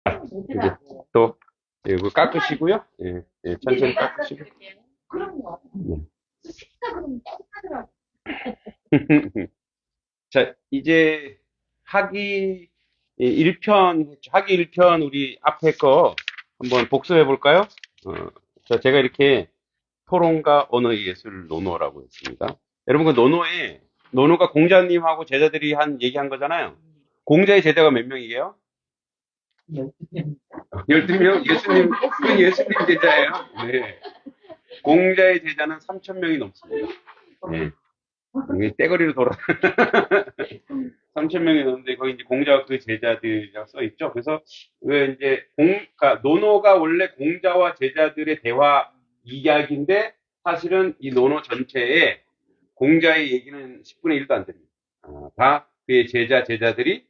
이제 또, 예, 이거 깎으시고요. 예, 예, 천천히 깎으시고. 그럼요. 네. 색깔 그럼 똑같더라고. 자, 이제 학기 1편, 학기 1편 우리 앞에 거 한번 복습해 볼까요? 자, 제가 이렇게 토론과 언어 예술 노노라고 했습니다. 여러분, 그 노노가 공자님하고 제자들이 얘기한 거잖아요. 공자의 제자가 몇 명이에요? 12명? 그건 예수님 제자예요. 네. 공자의 제자는 3,000명이 넘습니다. 네. 이게 떼거리로 돌아, 3,000명이 넘는데, 거기 이제 공자와 그 제자들이라고 써 있죠. 그래서, 왜 이제, 그러니까 노노가 원래 공자와 제자들의 대화 이야기인데, 사실은 이 노노 전체에 공자의 얘기는 10분의 1도 안 됩니다. 다 그의 제자들이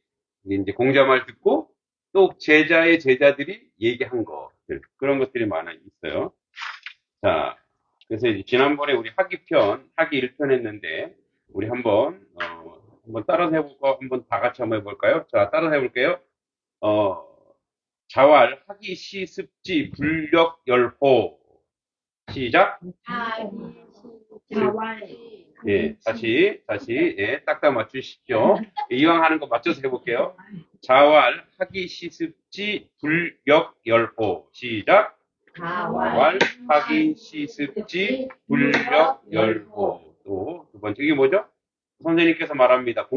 이제 공자 말 듣고, 또 제자의 제자들이 얘기한 것들, 그런 것들이 많아 있어요. 자, 그래서 이제 지난번에 우리 학기 1편 했는데, 우리 한번 따라서 해볼까? 한번 다 같이 한번 해볼까요? 자, 따라서 해볼게요. 어, 자왈, 학기, 시, 습지, 불력, 열호. 시작. 자왈. 예, 다시, 예, 딱딱 맞추시죠. 이왕 하는 거 맞춰서 해볼게요. 자왈, 학기, 시, 습지, 불력, 열호. 시작. 자왈, 학기, 시, 습지, 불력, 열호. 또, 두 번째, 이게 뭐죠? 선생님께서 말합니다.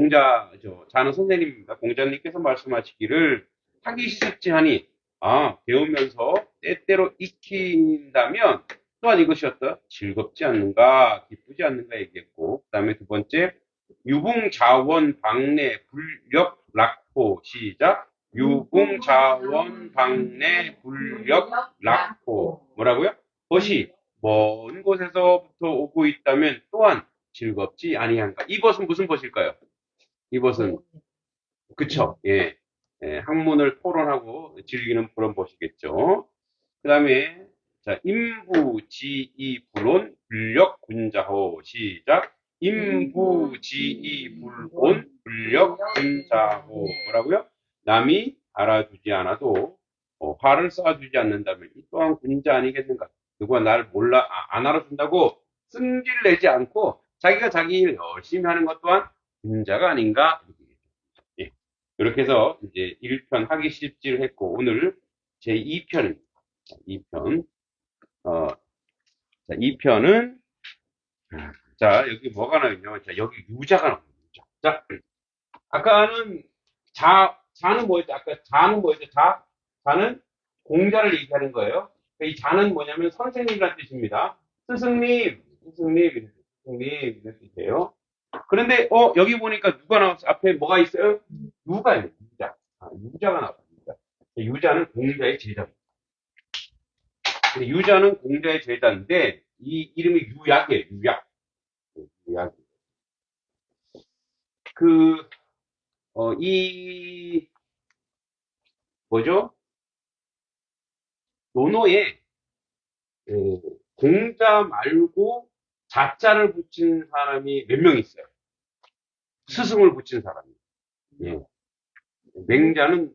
자는 선생님입니다. 공자님께서 말씀하시기를, 학기, 시, 습지 하니, 배우면서 때때로 익힌다면, 또한 이것이 어떠? 즐겁지 않는가, 기쁘지 않는가 얘기했고, 그 다음에 두 번째, 유붕자원 방내 불력 락호. 시작. 유붕자원 방내 불력 락호. 뭐라고요? 벗이 먼 곳에서부터 오고 있다면 또한 즐겁지 아니한가. 이 벗은 무슨 벗일까요? 이 벗은, 그쵸? 예. 예, 학문을 토론하고 즐기는 그런 벗이겠죠. 그 다음에, 자, 인부지이불온 불력군자호. 시작. 인부지이불온 불력군자호. 뭐라고요? 남이 알아주지 않아도 화를 쏴주지 않는다면 이 또한 군자 아니겠는가? 누가 나를 안 알아준다고 승질 내지 않고 자기가 자기 일 열심히 하는 것 또한 군자가 아닌가? 예. 이렇게 해서 이제 1편 하기 쉽지를 했고, 오늘 제 2편입니다. 2편. 자, 2편은, 자, 여기 뭐가 나오냐면, 자, 여기 유자가 나옵니다. 자, 아까는 자는 뭐였죠? 아까 자는 뭐였죠? 자는 공자를 얘기하는 거예요. 이 자는 뭐냐면 선생님이라는 뜻입니다. 스승님, 이런 뜻이에요. 그런데, 여기 보니까 누가 나왔어? 앞에 뭐가 있어요? 유가예요, 유자. 유자가 나왔어요, 유자. 유자는 공자의 제자입니다. 유자는 공자의 제자인데, 이 이름이 유약이에요, 유약. 유약. 그, 뭐죠? 논어에, 공자 말고 자자를 붙인 사람이 몇 명 있어요. 스승을 붙인 사람이. 예. 맹자는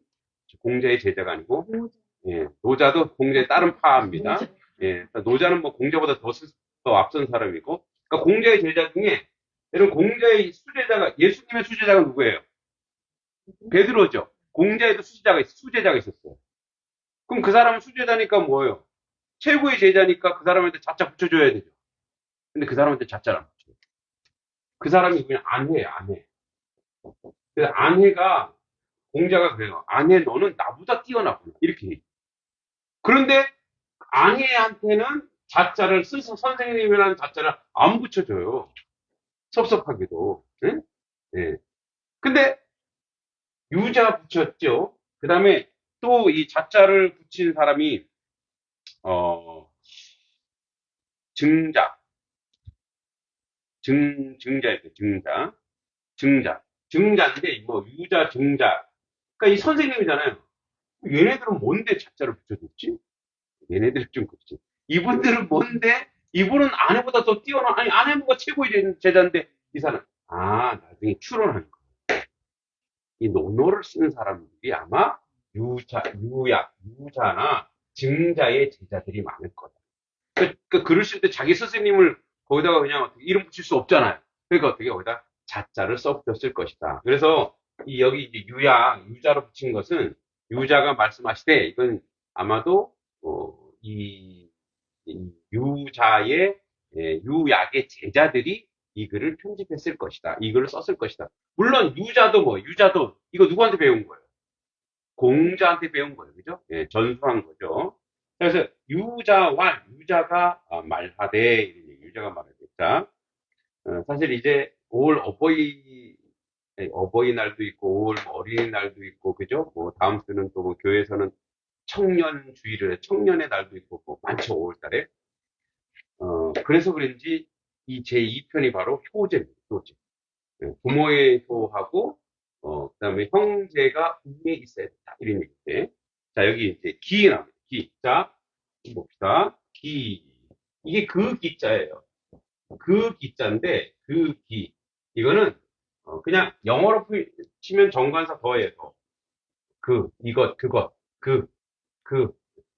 공자의 제자가 아니고, 예. 노자도 공자의 다른 파입니다. 예. 노자는 뭐 공자보다 더 앞선 사람이고, 그러니까 공자의 제자 중에, 여러분 공자의 수제자가, 예수님의 수제자가 누구예요? 베드로죠. 공자에도 수제자가 있었어요. 그럼 그 사람은 수제자니까 뭐예요? 최고의 제자니까 그 사람한테 자자 붙여줘야 되죠. 근데 그 사람한테 자자를 안 붙여요. 그 사람이 그냥 안해예요, 안해. 그래서 안해가, 공자가 그래요. 안해, 너는 나보다 뛰어나구나. 이렇게 해요. 그런데 안해한테는 자자를 써서 선생님이라는 자자를 안 붙여줘요. 섭섭하게도. 응? 예. 근데 유자 붙였죠. 그 다음에 또 이 자자를 붙인 사람이, 증자, 증자였죠, 증자. 증자인데, 뭐, 유자, 증자. 그러니까 이 선생님이잖아요. 얘네들은 뭔데 자자를 붙여줬지? 얘네들은 좀 그렇지. 이분들은 뭔데? 이분은 아내보다 더 뛰어나, 아니, 아내보다 최고의 제자인데, 이 사람, 나중에 추론하는 거야. 이 논어를 쓰는 사람들이 아마 유자나 증자의 제자들이 많을 거다. 글을 쓸 때 자기 스승님을 거기다가 그냥 어떻게 이름 붙일 수 없잖아요. 그러니까 어떻게 거기다 자자를 써붙였을 것이다. 그래서 여기 이제 유자로 붙인 것은 유자가 말씀하시되 이건 아마도 이 유자의 유약의 제자들이 이 글을 편집했을 것이다. 이 글을 썼을 것이다. 물론 유자도 이거 누구한테 배운 거예요? 공자한테 배운 거예요. 그죠? 예, 전수한 거죠. 그래서 유자가 말하되 유자가 말하되 자, 사실 이제 5월 어버이날도 있고 5월 어린이날도 있고 그죠? 뭐 다음 주는 또 뭐 교회에서는 청년의 날도 있고 뭐 많죠. 5월 달에. 그래서 그런지 이 제2편이 바로 효제입니다. 효제. 예, 부모의 효하고 그다음에 형제가 위에 있어야 된다. 이런 얘기인데. 자, 여기 이제 기 나옵니다. 기. 자, 봅시다. 기. 이게 그 기자예요. 그 기자인데 그 기. 이거는 그냥 영어로 치면 정관사 더해서 이것, 그것, 그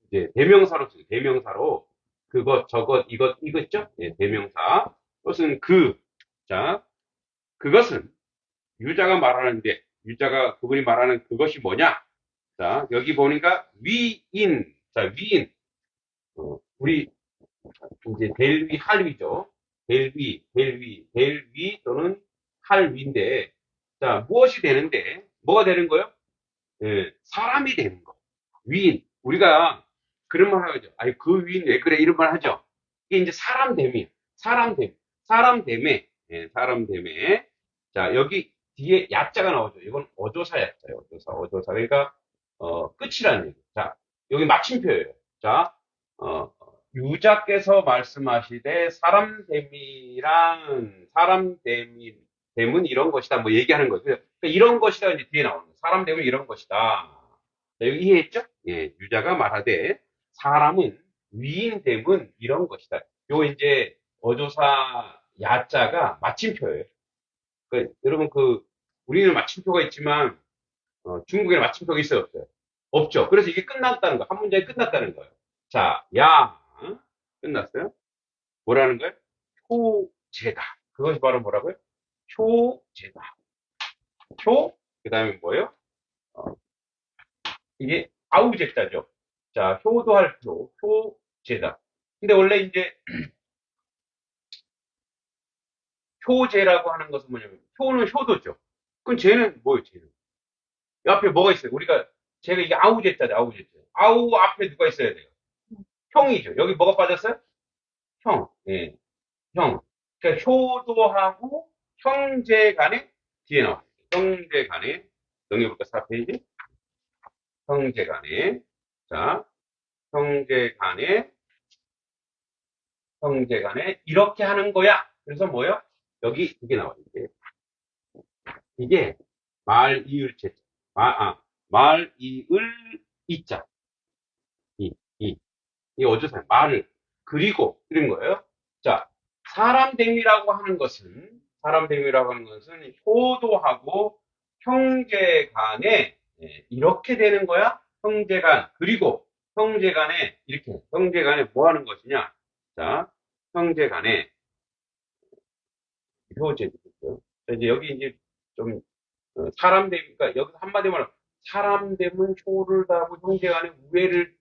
이제 대명사로 쓰죠. 대명사로 그것, 저것, 이거 있죠? 예, 대명사. 그것은 자, 그것은 유자가 말하는데 그분이 말하는 그것이 뭐냐? 자, 여기 보니까 위인. 자, 위인. 우리 이제 델위 할위죠. 델위 또는 할위인데 자, 무엇이 되는데 뭐가 되는 거요? 예, 사람이 되는 거. 위인. 우리가 그런 말 하죠. 아니, 그 위인 왜 그래? 이런 말 하죠. 이게 이제 사람됨이에요. 사람됨. 사람됨에, 예, 사람됨에. 자, 여기 뒤에 야자가 나오죠. 이건 어조사 야자예요. 어조사. 그러니까, 끝이라는 얘기. 자, 여기 마침표예요. 자, 유자께서 말씀하시되 사람됨은 이런 것이다. 뭐 얘기하는 거죠. 그러니까 이런 것이다. 이제 뒤에 나오는 거예요. 사람됨은 이런 것이다. 자, 여기 이해했죠? 예, 유자가 말하되 사람은 위인됨은 이런 것이다. 요 이제 어조사 야자가 마침표예요. 여러분 우리는 마침표가 있지만 중국에는 마침표가 있어요, 없어요? 없죠. 그래서 이게 끝났다는 거. 한 문장이 끝났다는 거예요. 자, 끝났어요? 뭐라는 거예요? 효제다. 그것이 바로 뭐라고요? 효제다. 그 다음에 뭐예요? 이게 아우제자죠. 자, 효도할 효제다. 근데 원래 이제 효제라고 하는 것은 뭐냐면 효는 효도죠. 그럼 쟤는 뭐예요, 쟤는? 옆에 뭐가 있어요? 제가 이게 아우제자죠, 아우제자. 아우 앞에 누가 있어야 돼요? 형이죠. 여기 뭐가 빠졌어요? 형. 예, 형. 그러니까 효도하고 형제 간에 뒤에 나와요. 형제 간에 넘겨볼까? 4페이지. 형제 간에. 자, 형제 간에 이렇게 하는 거야. 그래서 뭐요? 여기 이게 나와요. 이게 말, 이을, 제, 말, 이을, 이자. 이 어조사예요. 말을. 그리고, 이런 거예요. 자, 사람됨이라고 하는 것은 효도하고 형제 간에, 이렇게 되는 거야? 형제 간. 그리고, 형제 간에, 이렇게, 형제 간에 뭐 하는 것이냐? 자, 형제 간에, 효제. 이제 여기 이제 좀, 사람됨, 그러니까 여기서 한마디로 말하면, 사람됨은 효를 다하고 형제 간에 우애를,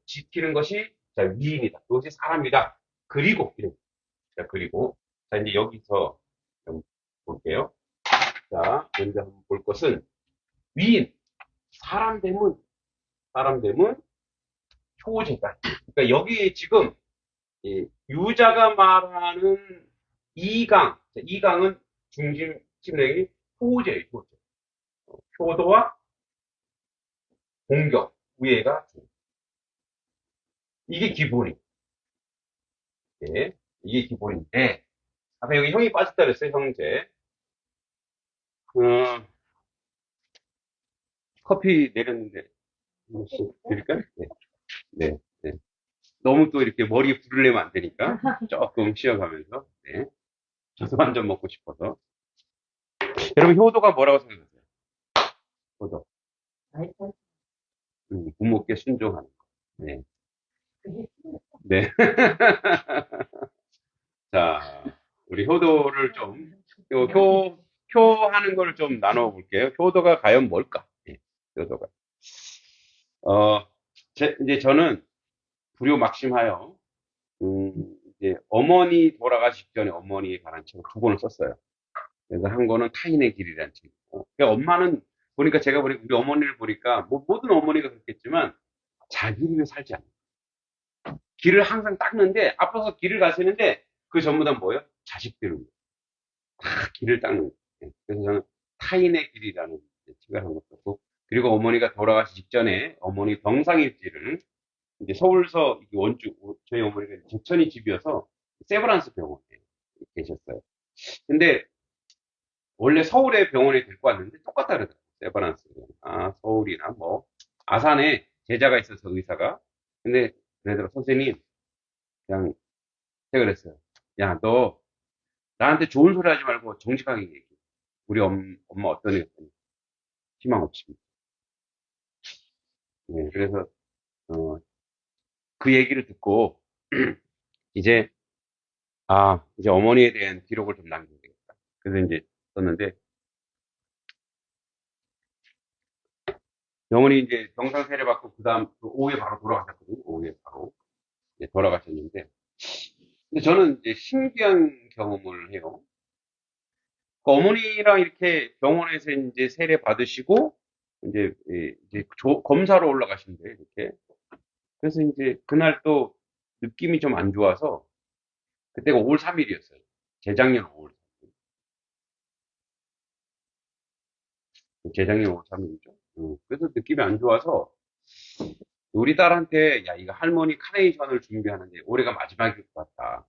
지키는 것이, 자, 위인이다. 이것이 사람이다. 그리고, 이래. 자, 그리고, 자, 이제 여기서 좀 볼게요. 자, 먼저 한번 볼 것은, 위인. 사람됨은 효제다. 그러니까 여기 지금, 유자가 말하는 이강은 중심 내용이 효제예요, 효제. 효도와 공격, 우애가 이게 기본이. 예, 이게 기본인데, 아까 여기 형이 빠졌다 그랬어요, 형제. 커피 내렸는데, 혹시 드릴까요? 네, 네, 네. 너무 또 이렇게 머리에 불을 내면 안 되니까, 조금 쉬어가면서, 네. 저도 한 잔 먹고 싶어서. 여러분, 효도가 뭐라고 생각하세요? 효도. 부모께 순종하는 거. 네. 그게 네. 자, 우리 효도를 좀, 효하는 걸 좀 나눠볼게요. 효도가 과연 뭘까? 예, 효도가. 이제 저는 불효막심하여, 이제 어머니 돌아가시 직전에 어머니에 관한 책을 두 권을 썼어요. 그래서 한 권은 타인의 길이라는 책이고, 그러니까 엄마는 보니까 제가 보니까 우리 어머니를 보니까 뭐 모든 어머니가 그렇겠지만 자기를 살지 않아요. 길을 항상 닦는데 앞서서 길을 가시는데 그 전부 다 뭐예요? 자식들을 다 길을 닦는 거예요. 그래서 저는 타인의 길이라는 책을 한 것 같고, 그리고 어머니가 돌아가시 직전에 어머니 병상일지를 이제 서울서 원주 저희 어머니가 제천이 집이어서 세브란스 병원에 계셨어요. 근데 원래 서울에 병원에 데리고 왔는데 똑같다 그러더라고요. 세브란스. 아, 서울이나 뭐 아산에 제자가 있어서 의사가. 근데 그러더라고 선생님 그냥 제가 그랬어요. 야, 너 나한테 좋은 소리 하지 말고 정직하게 얘기해. 우리 엄마 어떤 애였더니 희망 없습니다. 네, 그래서 어, 그 얘기를 듣고 이제 이제 어머니에 대한 기록을 좀 남겨야 되겠다. 그래서 이제 썼는데 어머니 이제 병상 세례받고 그다음 그 오후에 바로 돌아가셨거든요. 오후에 바로 돌아가셨는데 근데 저는 이제 신기한 경험을 해요. 그 어머니랑 이렇게 병원에서 이제 세례 받으시고 이제 검사로 올라가신대 이렇게. 그래서 이제 그날 또 느낌이 좀 안 좋아서 그때가 5월 3일이었어요. 재작년 5월 3일. 재작년 5월 3일이죠. 그래서 느낌이 안 좋아서 우리 딸한테 야 이거 할머니 카네이션을 준비하는데 올해가 마지막일 것 같다.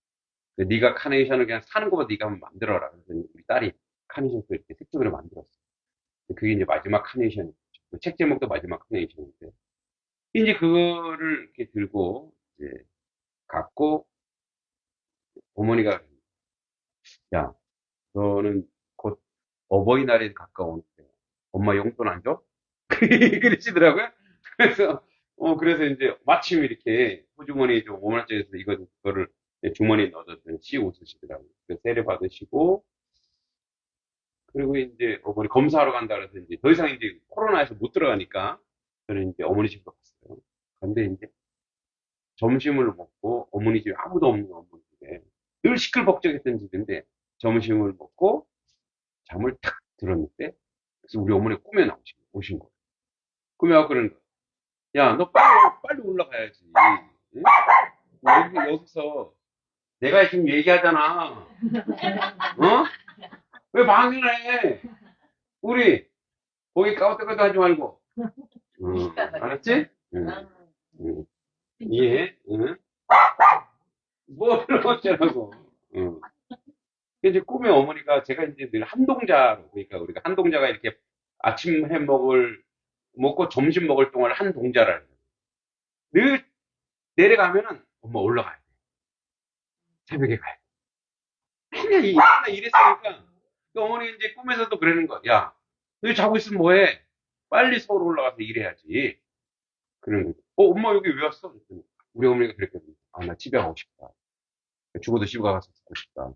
근데 네가 카네이션을 그냥 사는 거보다 네가 한번 만들어라. 그래서 우리 딸이 카네이션을 이렇게 색종이로 만들었어. 그게 이제 마지막 카네이션이죠. 책 제목도 마지막 카네이션인데 이제 그거를 이렇게 들고 이제 갖고 어머니가 야 너는 곧 어버이날에 가까우는데 엄마 용돈 안 줘? 그러시더라고요. 그래서 그래서 이제 마침 이렇게 호주머니에 좀 5만원짜리에서 이거를 주머니에 넣어줬더니 씩 웃으시더라고요. 그래서 세례 받으시고 그리고 이제 어머니 검사하러 간다 그래서 이제 더 이상 이제 코로나에서 못 들어가니까 저는 이제 어머니 집으로 갔어요. 근데 이제 점심을 먹고 어머니 집에 아무도 없는 어머니 집에 늘 시끌벅적했던 집인데 점심을 먹고 잠을 탁 들었는데 그래서 우리 어머니 꿈에 오신 거예요. 꿈에 와서 그러는 거예요. 야, 너 빨리 올라가야지. 응? 여기서 내가 지금 얘기하잖아. 어? 왜 방해를 해? 우리 거기 까웃까웃 하지 말고. 알았지? 응, 응. 이해해? 응? 뭐를 어쩌라고. 응. 이제 꿈에 어머니가 제가 이제 늘 한동자로 그러니까 우리가 한동자가 이렇게 아침 해먹을 먹고 점심 먹을 동안 한동자를 늘 내려가면은 엄마 올라가야 돼. 새벽에 가야 돼. 맨날 이랬으니까 그 어머니 이제 꿈에서도 그러는 거야. 야, 너 자고 있으면 뭐해? 빨리 서울 올라가서 일해야지. 그러는 거지. 엄마 여기 왜 왔어? 그랬더니 우리 어머니가 그랬거든. 나 집에 가고 싶다. 죽어도 집에 가서 듣고 싶다.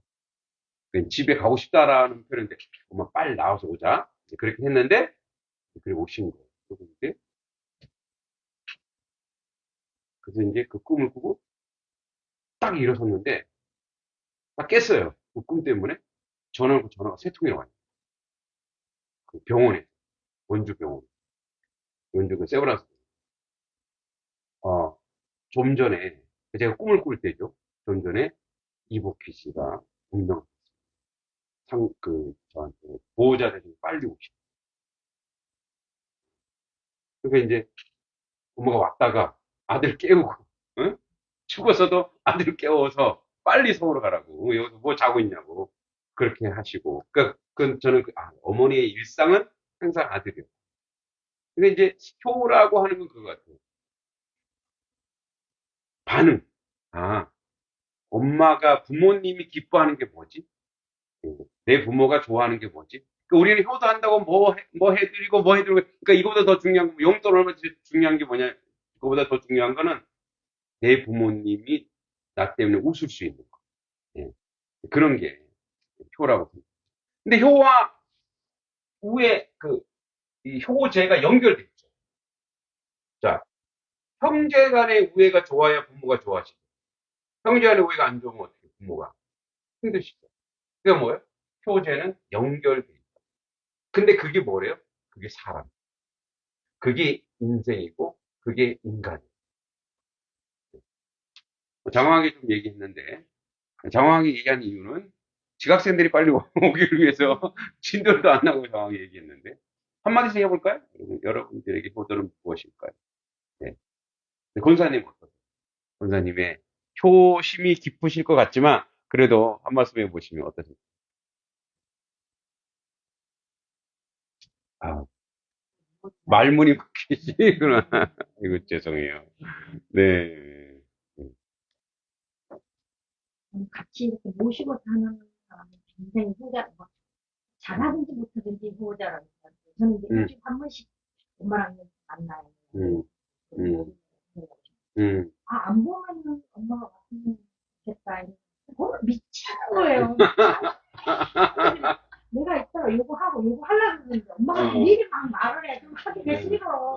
집에 가고 싶다라는 표현인데 엄마 빨리 나와서 오자. 그렇게 했는데 그리고 오신 거예요. 그래서 이제 그 꿈을 꾸고 딱 일어섰는데 딱 깼어요. 그 꿈 때문에 전화가 세 통이나 와요. 그 병원에 원주 병원, 원주 그 세브란스. 어, 좀 전에 제가 꿈을 꿀 때죠. 좀 전에 이복희 씨가 운명 저한테 보호자들이 빨리 오시고. 그러니까 이제 엄마가 왔다가 아들 깨우고, 응? 죽었어도 아들 깨워서 빨리 서울로 가라고. 여기서 뭐 자고 있냐고. 그렇게 하시고. 그러니까 저는 어머니의 일상은 항상 아들이요. 근데 이제 효라고 하는 건 그거 같아요. 반응. 아, 엄마가 부모님이 기뻐하는 게 뭐지? 내 부모가 좋아하는 게 뭐지? 우리는 효도한다고 뭐 해드리고, 그러니까 이거보다 더 중요한 거, 용돈 얼마 중요한 게 뭐냐. 그거보다 더 중요한 거는 내 부모님이 나 때문에 웃을 수 있는 거. 예. 그런 게 효라고 생각해요. 근데 효와 우의 이 효제가 연결돼 있죠. 자, 형제 간의 우애가 좋아야 부모가 좋아하시고, 형제 간의 우애가 안 좋으면 어떻게 부모가 힘드시죠. 그게 뭐예요? 효제는 연결돼 있다. 근데 그게 뭐래요? 그게 사람. 그게 인생이고, 그게 인간이에요. 장황하게 좀 얘기했는데, 장황하게 얘기한 이유는 지각생들이 빨리 오기를 위해서 진도도 안 나고 장황하게 얘기했는데, 한마디씩 해볼까요? 여러분들에게 효도는 무엇일까요? 네. 권사님 어떠세요? 권사님의 효심이 깊으실 것 같지만, 그래도 한 말씀 해보시면 어떠세요? 아, 말문이 막히시구나. 이거 죄송해요. 네. 같이 이렇게 모시고 사는 사람은 굉장히 효자, 뭐 잘하든지 못하든지 효자라고 생각해요. 저는 이제 일주일에 한 번씩 엄마랑 만나요. 음, 음, 음, 안 보면은 엄마가 왔으면 좋겠다. 미치는 거예요. 내가 있다가 요거 하고 요거 하려고 했는데 엄마가 미리 막 말을 해. 좀 하기가 싫어.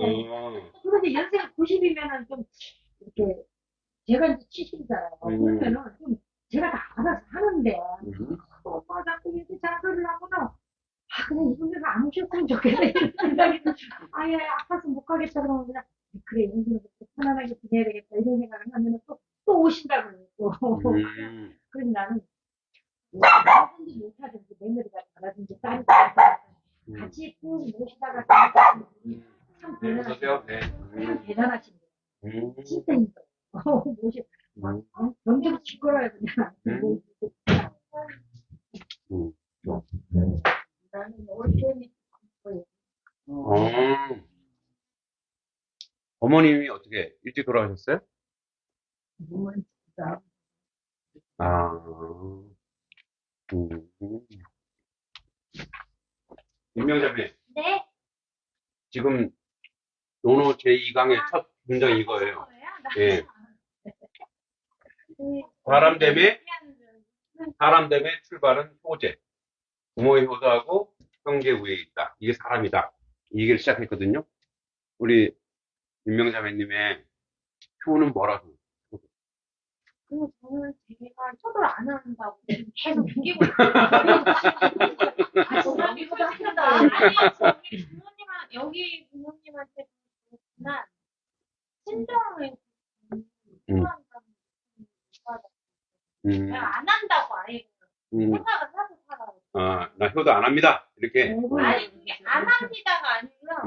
그런데 연세가 90이면은 좀 이렇게 제가 이제 70이잖아요. 그러면은 좀 제가 다 알아서 하는데 엄마가 자꾸 이렇게 잔소리를 하거나 그냥 이분들은 안 오셨으면 좋겠다 이런 생각이 아예 아파서 못 가겠다 그러면 그냥 그래 이분들은 편안하게 지내야 되겠다 이런 생각을 하면 또 오신다고 그래요. 그래서 나는 잘하든지 못하든지 며느리가 잘하든지 딸이 잘하든지 같이 쭉 모시다가 참 대단하시죠. 참 대단하신 거예요. 진짜 힘들어요. 모시 점점 시끄러워요 그냥. 나는 올빼미 어머님이 어떻게 일찍 돌아가셨어요? 진짜 아, 윤명자매, 네? 지금 노노 제2강의 첫 문장이 이거예요. 예. 사람됨의 출발은 효제. 부모의 효도하고 형제 우애에 있다. 이게 사람이다. 이 얘기를 시작했거든요. 우리 윤명자매님의 효는 뭐라고? 근데 저는 제가 초도를 안 한다고 계속 웃기고 있어요. 여기 보다 아니, 여기 부모님한테 그렇지만, 친정을 필요한다고 내가 안 한다고 아예 생각을 하고 살아요. 나 효도 안 합니다. 이렇게. 아니, 그게 안 합니다가 아니라,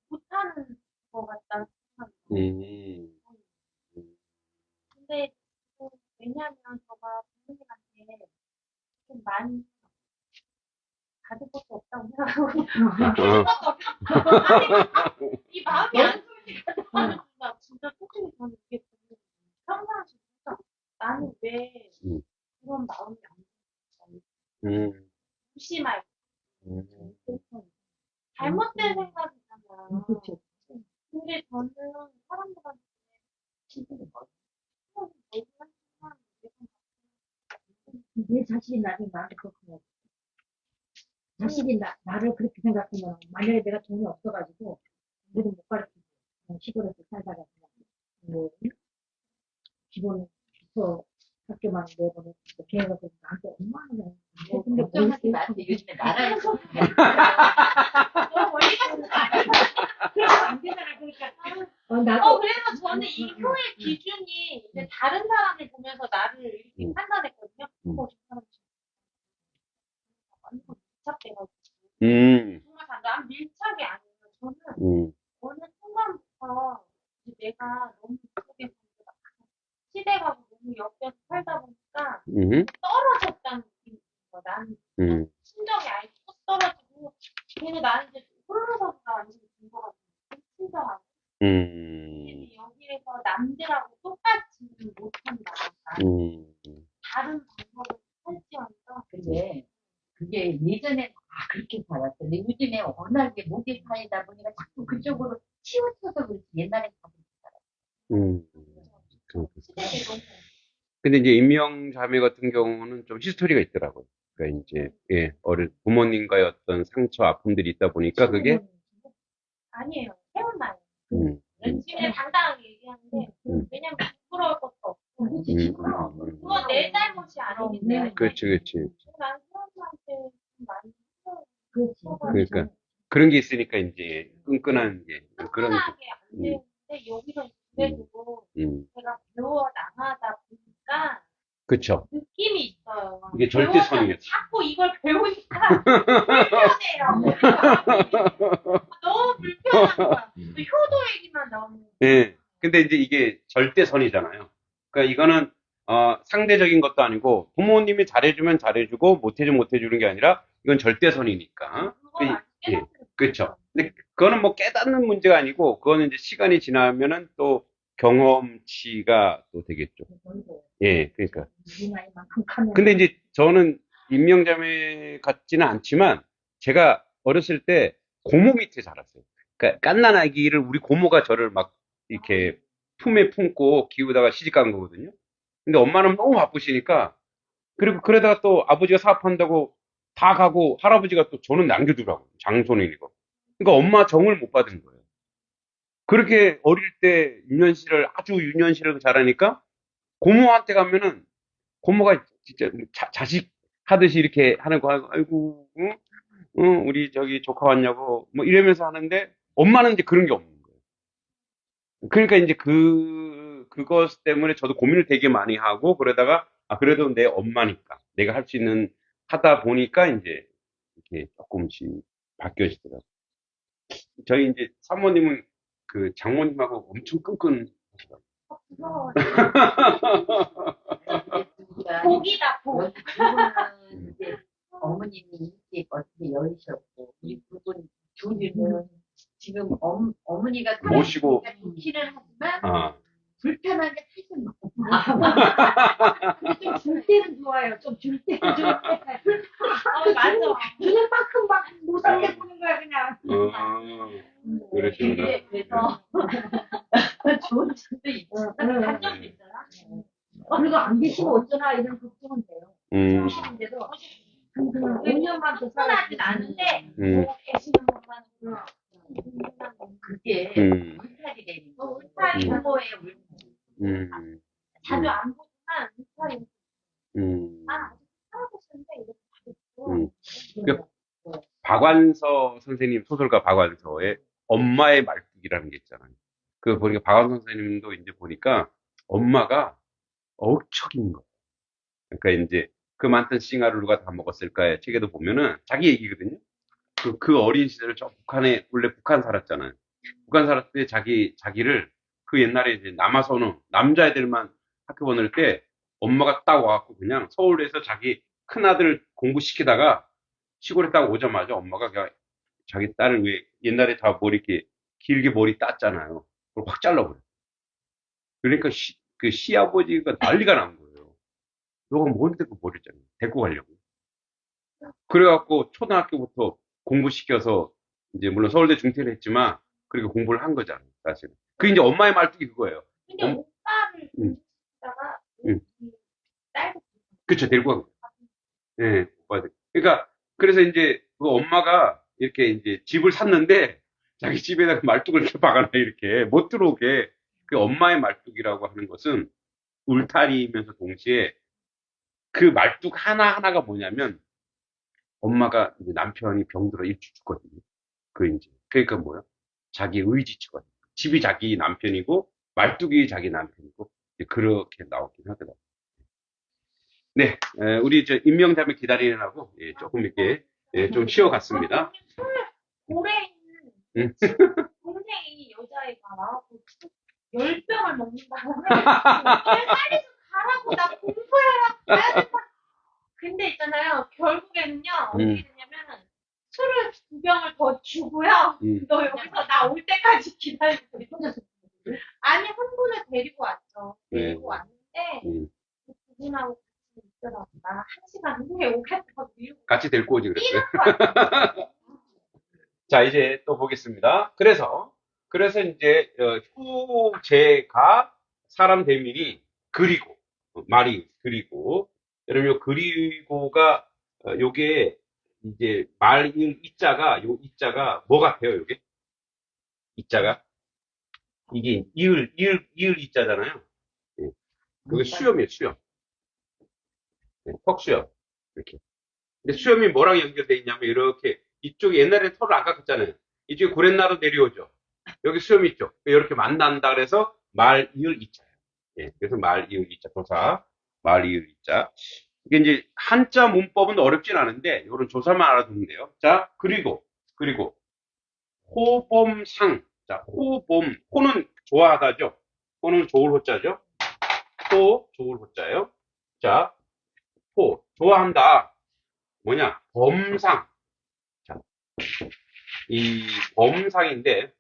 못하는 것 같다는 생각이 근데, 왜냐면, 저가 부모님한테 좀 많이 받을 것도 없다고 생각하고, 해줄 것도 없다고. 이 마음이 안 좋으니까, 진짜 솔직히 저는 이게 평상시 진짜 나는 왜 그런 마음이 안 들어? 무시 말고. 잘못된 생각이잖아. 그렇죠. 근데 저는 사람들한테 진짜 내 자신이 나중에 나한테 그렇게 자신이 나를 그렇게 생각하면 만약에 내가 돈이 없어가지고 우리는 못 가르치고 시골에서 살다가 뭐 기본 기초 학교만 내보내고 걔네가 나한테 얼마나 걱정하지 마세요. 요즘에 나라에서 너무 멀리 가는 거 아니야? 그러면 안 되잖아. 그러니까 그래서 저는 이 효의 기준이 이제 다른 사람을 보면서 나를 이렇게 판단했거든요. 저 사람 완전 밀착돼가지고 정말 난 밀착이 아니에요. 저는 어느 순간부터 내가 너무 속에 시대가 너무 옆에서 살다 보니까 떨어졌다는 느낌이 들어요. 나는 심정이 아예 뚝 떨어지고 그래서 나는 이제 홀로서기가 완전히 된것 같아요. 심정하고 근데 여기에서 남들하고 똑같지는 못한다. 다른 방법을 할지언정 그게 예전에 다 그렇게 살았어. 근데 요즘에 워낙에 모기 사이다 보니까 자꾸 그쪽으로 치우쳐서 그렇지. 옛날에 다 음. 시대에 너무 근데 이제 임명자매 같은 경우는 좀 히스토리가 있더라고요. 그러니까 이제, 예, 부모님과의 어떤 상처, 아픔들이 있다 보니까 그게, 아니에요. 태어나요. 음, 지금 당당하게 얘기하는데 왜냐면 부끄러울 것도 없고 그건 내 잘못이 아니기 때문에 그렇지, 그렇지. 난 사람한테 좀 많이 그렇지. 그러니까, 그런 게 있으니까 이제, 끈끈한 게, 그런, 끈끈하게 안 되는데 여기서 그래도 제가 배워 나가다 보니까 그쵸. 느낌이 있어요. 이게 절대선이에요. 자꾸 이걸 배우니까 불편해요. 너무 불편한 거야. 효도 얘기만 나오는 거야. 예. 근데 이제 이게 절대선이잖아요. 그러니까 이거는, 상대적인 것도 아니고, 부모님이 잘해주면 잘해주고, 못해주면 못해주는 게 아니라, 이건 절대선이니까. 그건 아직 예, 깨닫는 그렇죠. 근데 그거는 뭐 깨닫는 문제가 아니고, 그거는 이제 시간이 지나면은 또 경험치가 또 되겠죠. 예, 그러니까. 근데 이제 저는 임명자매 같지는 않지만, 제가 어렸을 때 고모 밑에 자랐어요. 그러니까 갓난 아기를 우리 고모가 저를 막 이렇게 품에 품고 기우다가 시집 간 거거든요. 근데 엄마는 너무 바쁘시니까, 그리고 그러다가 또 아버지가 사업한다고 다 가고 할아버지가 또 저는 남겨두라고. 장손이고. 그러니까 엄마 정을 못 받은 거예요. 그렇게 어릴 때 아주 유년시를 잘하니까 고모한테 가면은 고모가 진짜 자식 하듯이 이렇게 하는 거, 아이고, 응? 응, 우리 저기 조카 왔냐고, 뭐 이러면서 하는데, 엄마는 이제 그런 게 없는 거예요. 그러니까 이제 그것 때문에 저도 고민을 되게 많이 하고, 그러다가, 그래도 내 엄마니까, 내가 할 수 있는, 하다 보니까 이제, 이렇게 조금씩 바뀌어지더라고요. 저희 이제 사모님은 그 장모님하고 엄청 끈끈하시더라고요. 무서워. 그러니까 복이다, 복. 그분은 이제 어머님이 일찍 어떻게 여의셨고 우리 부분 둘이는 지금 어머니가 모시고. 좋기는 하지만 아, 불편하게 사실 너무 근데 좀 줄 때는 좋아요. 좀 줄 때는 좋은데. 맞아. 주는 만큼 막 못 살게 보는 거야, 그냥. 그러시구나. 그래서 좋은 점도 있지만 단점도 있어요. 그리고 안 계시면 어쩌나 이런 걱정은 돼요. 처음인데도 한 5년만 더 살아진 않은데 뭐 계시는 것만 그게 울타리 되는 거. 울타리 부모의 자주 안 보지만 울타리 아직 살아계시는데 이렇게 그 박완서 선생님 소설가 박완서의 엄마의 말뚝이라는 게 있잖아요. 그 보니까 박완서 선생님도 이제 보니까 엄마가 억척인 거. 그러니까 이제 그 많던 싱아를 누가 다 먹었을까의 책에도 보면은 자기 얘기거든요. 그 어린 시절을 저 원래 북한 살았잖아요. 북한 살았을 때 자기를 그 옛날에 이제 남아선호, 남자애들만 학교 보낼 때 엄마가 딱 와갖고 그냥 서울에서 자기 큰아들 공부시키다가 시골에 딱 오자마자 엄마가 그냥 자기 딸을 왜 옛날에 다 머리 이렇게 길게 머리 땄잖아요. 그걸 확 잘라버려. 그러니까 그 시아버지가 난리가 난 거예요. 너가 뭔데 그 머리 잘라? 데리고 가려고. 그래갖고 초등학교부터 공부시켜서 이제 물론 서울대 중퇴를 했지만 그렇게 공부를 한 거잖아요, 사실. 그게 이제 엄마의 말뚝이 그거예요. 근데 오빠를 공부시키다가 딸도 그쵸, 데리고 간 거예요. 예, 오빠들. 그러니까 그래서 이제 그 엄마가 이렇게 이제 집을 샀는데 자기 집에다가 말뚝을 이렇게 박아놔 이렇게 못 들어오게. 그 엄마의 말뚝이라고 하는 것은 울타리면서 동시에 그 말뚝 하나하나가 뭐냐면 엄마가 이제 남편이 병들어 일찍 죽거든요. 그러니까 뭐야? 자기 의지치거든요. 집이 자기 남편이고 말뚝이 자기 남편이고 이제 그렇게 나오긴 하더라고요. 네, 우리 저 임명자매 기다리느라고 조금 이렇게 좀 쉬어갔습니다. 고래 있는 동생이 여자애가 와갖고 10병을 먹는다고 해. 빨리 좀 가라고 나 공부해라 가야 된다. 근데 있잖아요. 결국에는요 어떻게 됐냐면 술을 2병을 더 주고요. 너 여기서 나 올 때까지 기다리고 있어. 아니 한 분을 데리고 왔죠. 데리고 왔는데 그 분하고 같이 있더라고. 나 1시간 후에 오겠다고 미루고 같이 데리고 오지 그랬어요. 자, 이제 또 보겠습니다. 그래서 이제, 효제가 사람 대명이 그리고, 말이 그리고, 여러분, 요 그리고가, 요게, 이제, 이자가, 요 이자가 뭐 같아요, 요게? 이자가? 이게 이을 이자잖아요. 예. 그게 수염이에요, 수염. 예, 턱수염. 이렇게. 근데 수염이 뭐랑 연결돼 있냐면, 이렇게, 이쪽에 옛날에 털을 안 깎았잖아요. 이쪽에 구렛나루 내려오죠. 여기 수염 있죠. 이렇게 만난다 그래서 말, 이을, 이자예요. 예, 그래서 말, 이을, 이자, 조사, 말, 이을, 이자. 이게 이제 한자 문법은 어렵진 않은데, 이런 조사만 알아두면 돼요. 자, 그리고, 호범상. 자, 호는 좋아하다죠. 호는 좋을 호자죠. 좋을 호자예요. 자, 좋아한다. 뭐냐? 범상. 자, 이 범상인데,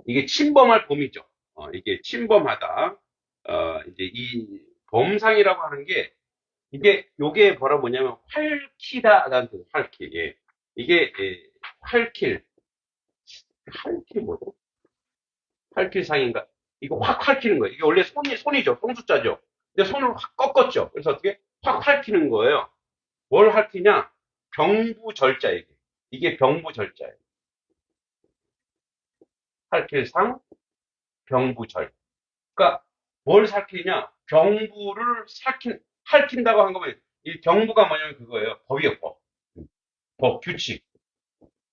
이게 침범할 범이죠. 이게 침범하다. 이제 이 범상이라고 하는 게, 요게 뭐냐면, 활키다라는 뜻, 활키. 예. 이게, 뭐죠? 활킬상인가? 이거 확 활키는 거예요. 이게 원래 손이죠. 손숫자죠. 근데 손을 확 꺾었죠. 그래서 어떻게? 확 활키는 거예요. 뭘 활키냐? 병부절자, 이게 병부절자예요. 활킬상, 병부절. 그러니까 뭘 살피냐? 병부를 살킨다고 한 거면 이 병부가 뭐냐면 그거예요. 법이요, 법. 법, 규칙.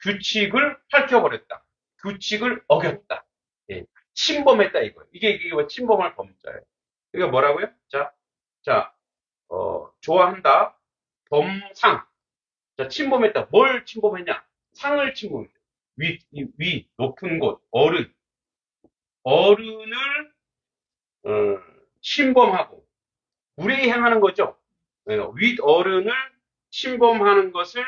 규칙을 밝혀버렸다. 규칙을 어겼다. 예. 침범했다 이거예요. 이게 뭐 침범할 범자예요. 이게 뭐라고요? 자, 좋아한다. 범상. 자, 침범했다. 뭘 침범했냐? 상을 침범했다. 높은 곳, 어른을 침범하고 무례히 행하는 거죠. 윗어른을 침범하는 것을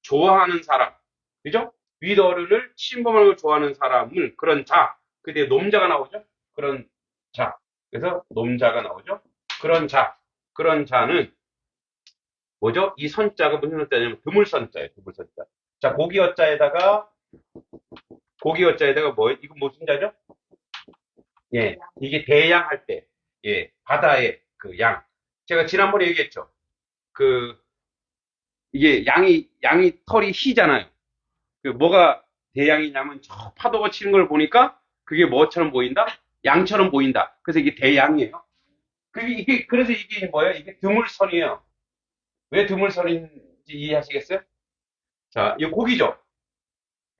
좋아하는 사람. 그죠? 윗어른을 침범하는 걸 좋아하는 사람을 그런 자. 그때 놈자가 나오죠? 그런 자. 그래서 놈자가 나오죠? 그런 자는 뭐죠? 이 선자가 무슨 선자냐면 드물선자예요. 드물선자. 자, 고기어자에다가 뭐예요? 이거 무슨 자죠? 예, 이게 대양할 때, 예, 바다의 그 양. 제가 지난번에 얘기했죠. 이게 양이 털이 희잖아요. 뭐가 대양이냐면 저 파도가 치는 걸 보니까 그게 뭐처럼 보인다? 양처럼 보인다. 그래서 이게 대양이에요. 그래서 이게 뭐예요? 이게 드물선이에요. 왜 드물선인지 이해하시겠어요? 자, 이 고기죠.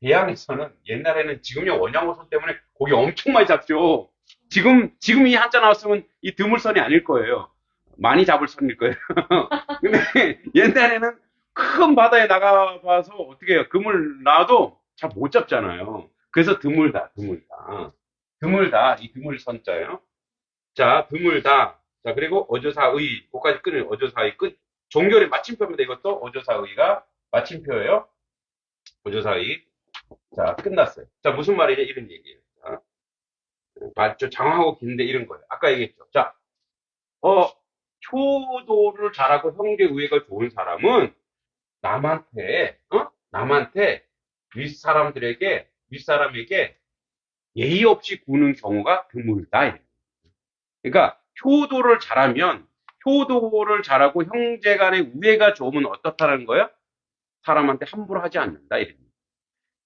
대양에서는 옛날에는 지금요 원양어선 때문에 고기 엄청 많이 잡죠. 지금 이 한자 나왔으면 이 드물선이 아닐 거예요. 많이 잡을 선일 거예요. 근데 옛날에는 큰 바다에 나가봐서 어떻게 해요? 그물 놔도 잘 못 잡잖아요. 그래서 드물다. 이 드물선자예요. 자, 드물다. 자, 그리고 어조사의, 거기까지 끊어요. 어조사의 끝. 종결의 마침표입니다. 이것도 어조사의가 마침표예요. 어조사의. 자, 끝났어요. 자, 무슨 말이냐? 이런 얘기예요. 자, 맞죠? 장황하고 긴데 이런 거예요. 아까 얘기했죠. 자, 효도를 잘하고 형제 우애가 좋은 사람은 남한테 윗사람에게 예의 없이 구는 경우가 드물다. 그러니까 효도를 잘하고 형제 간의 우애가 좋으면 어떻다는 거예요? 사람한테 함부로 하지 않는다.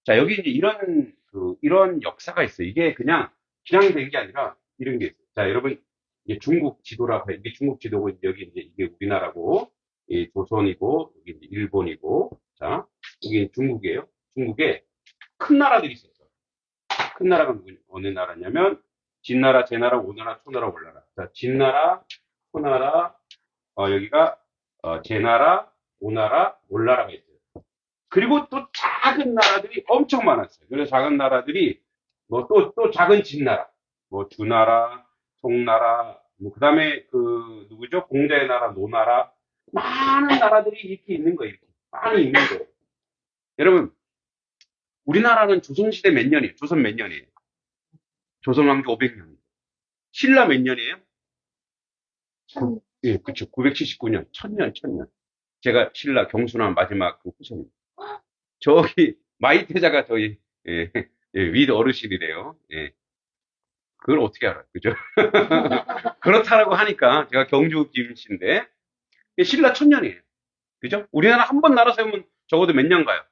자, 여기 이제 이런 역사가 있어요. 이게 그냥 된 게 아니라 이런 게 있어요. 자, 여러분, 이게 중국 지도라고 해요. 이게 중국 지도고, 여기 이제 이게 우리나라고, 이 조선이고, 여기 이제 일본이고, 자, 이게 중국이에요. 중국에 큰 나라들이 있었어요. 큰 나라가 어느 나라냐면, 진나라, 제나라, 오나라, 초나라, 올나라. 자, 진나라, 초나라, 여기가, 제나라, 오나라, 올나라가 있어요. 그리고 또 작은 나라들이 엄청 많았어요. 그래서 작은 나라들이, 또 작은 진나라, 주나라, 송나라, 그 다음에 누구죠? 공자의 나라, 노나라, 많은 나라들이 이렇게 있는 거예요. 이렇게. 많이 있는 거예요. 여러분, 우리나라는 조선시대 몇 년이에요? 조선 몇 년이에요? 조선 왕조 500년. 신라 몇 년이에요? 예, 그쵸. 979년. 1000년. 제가 신라 경순한 마지막 후손입니다. 저기, 마이태자가 저희, 예, 윗 어르신이래요. 예. 그걸 어떻게 알아요? 그죠? 그렇다라고 하니까, 제가 경주 김씨인데, 신라 천년이에요. 그죠? 우리나라 한 번 나라 세우면 적어도 몇 년 가요?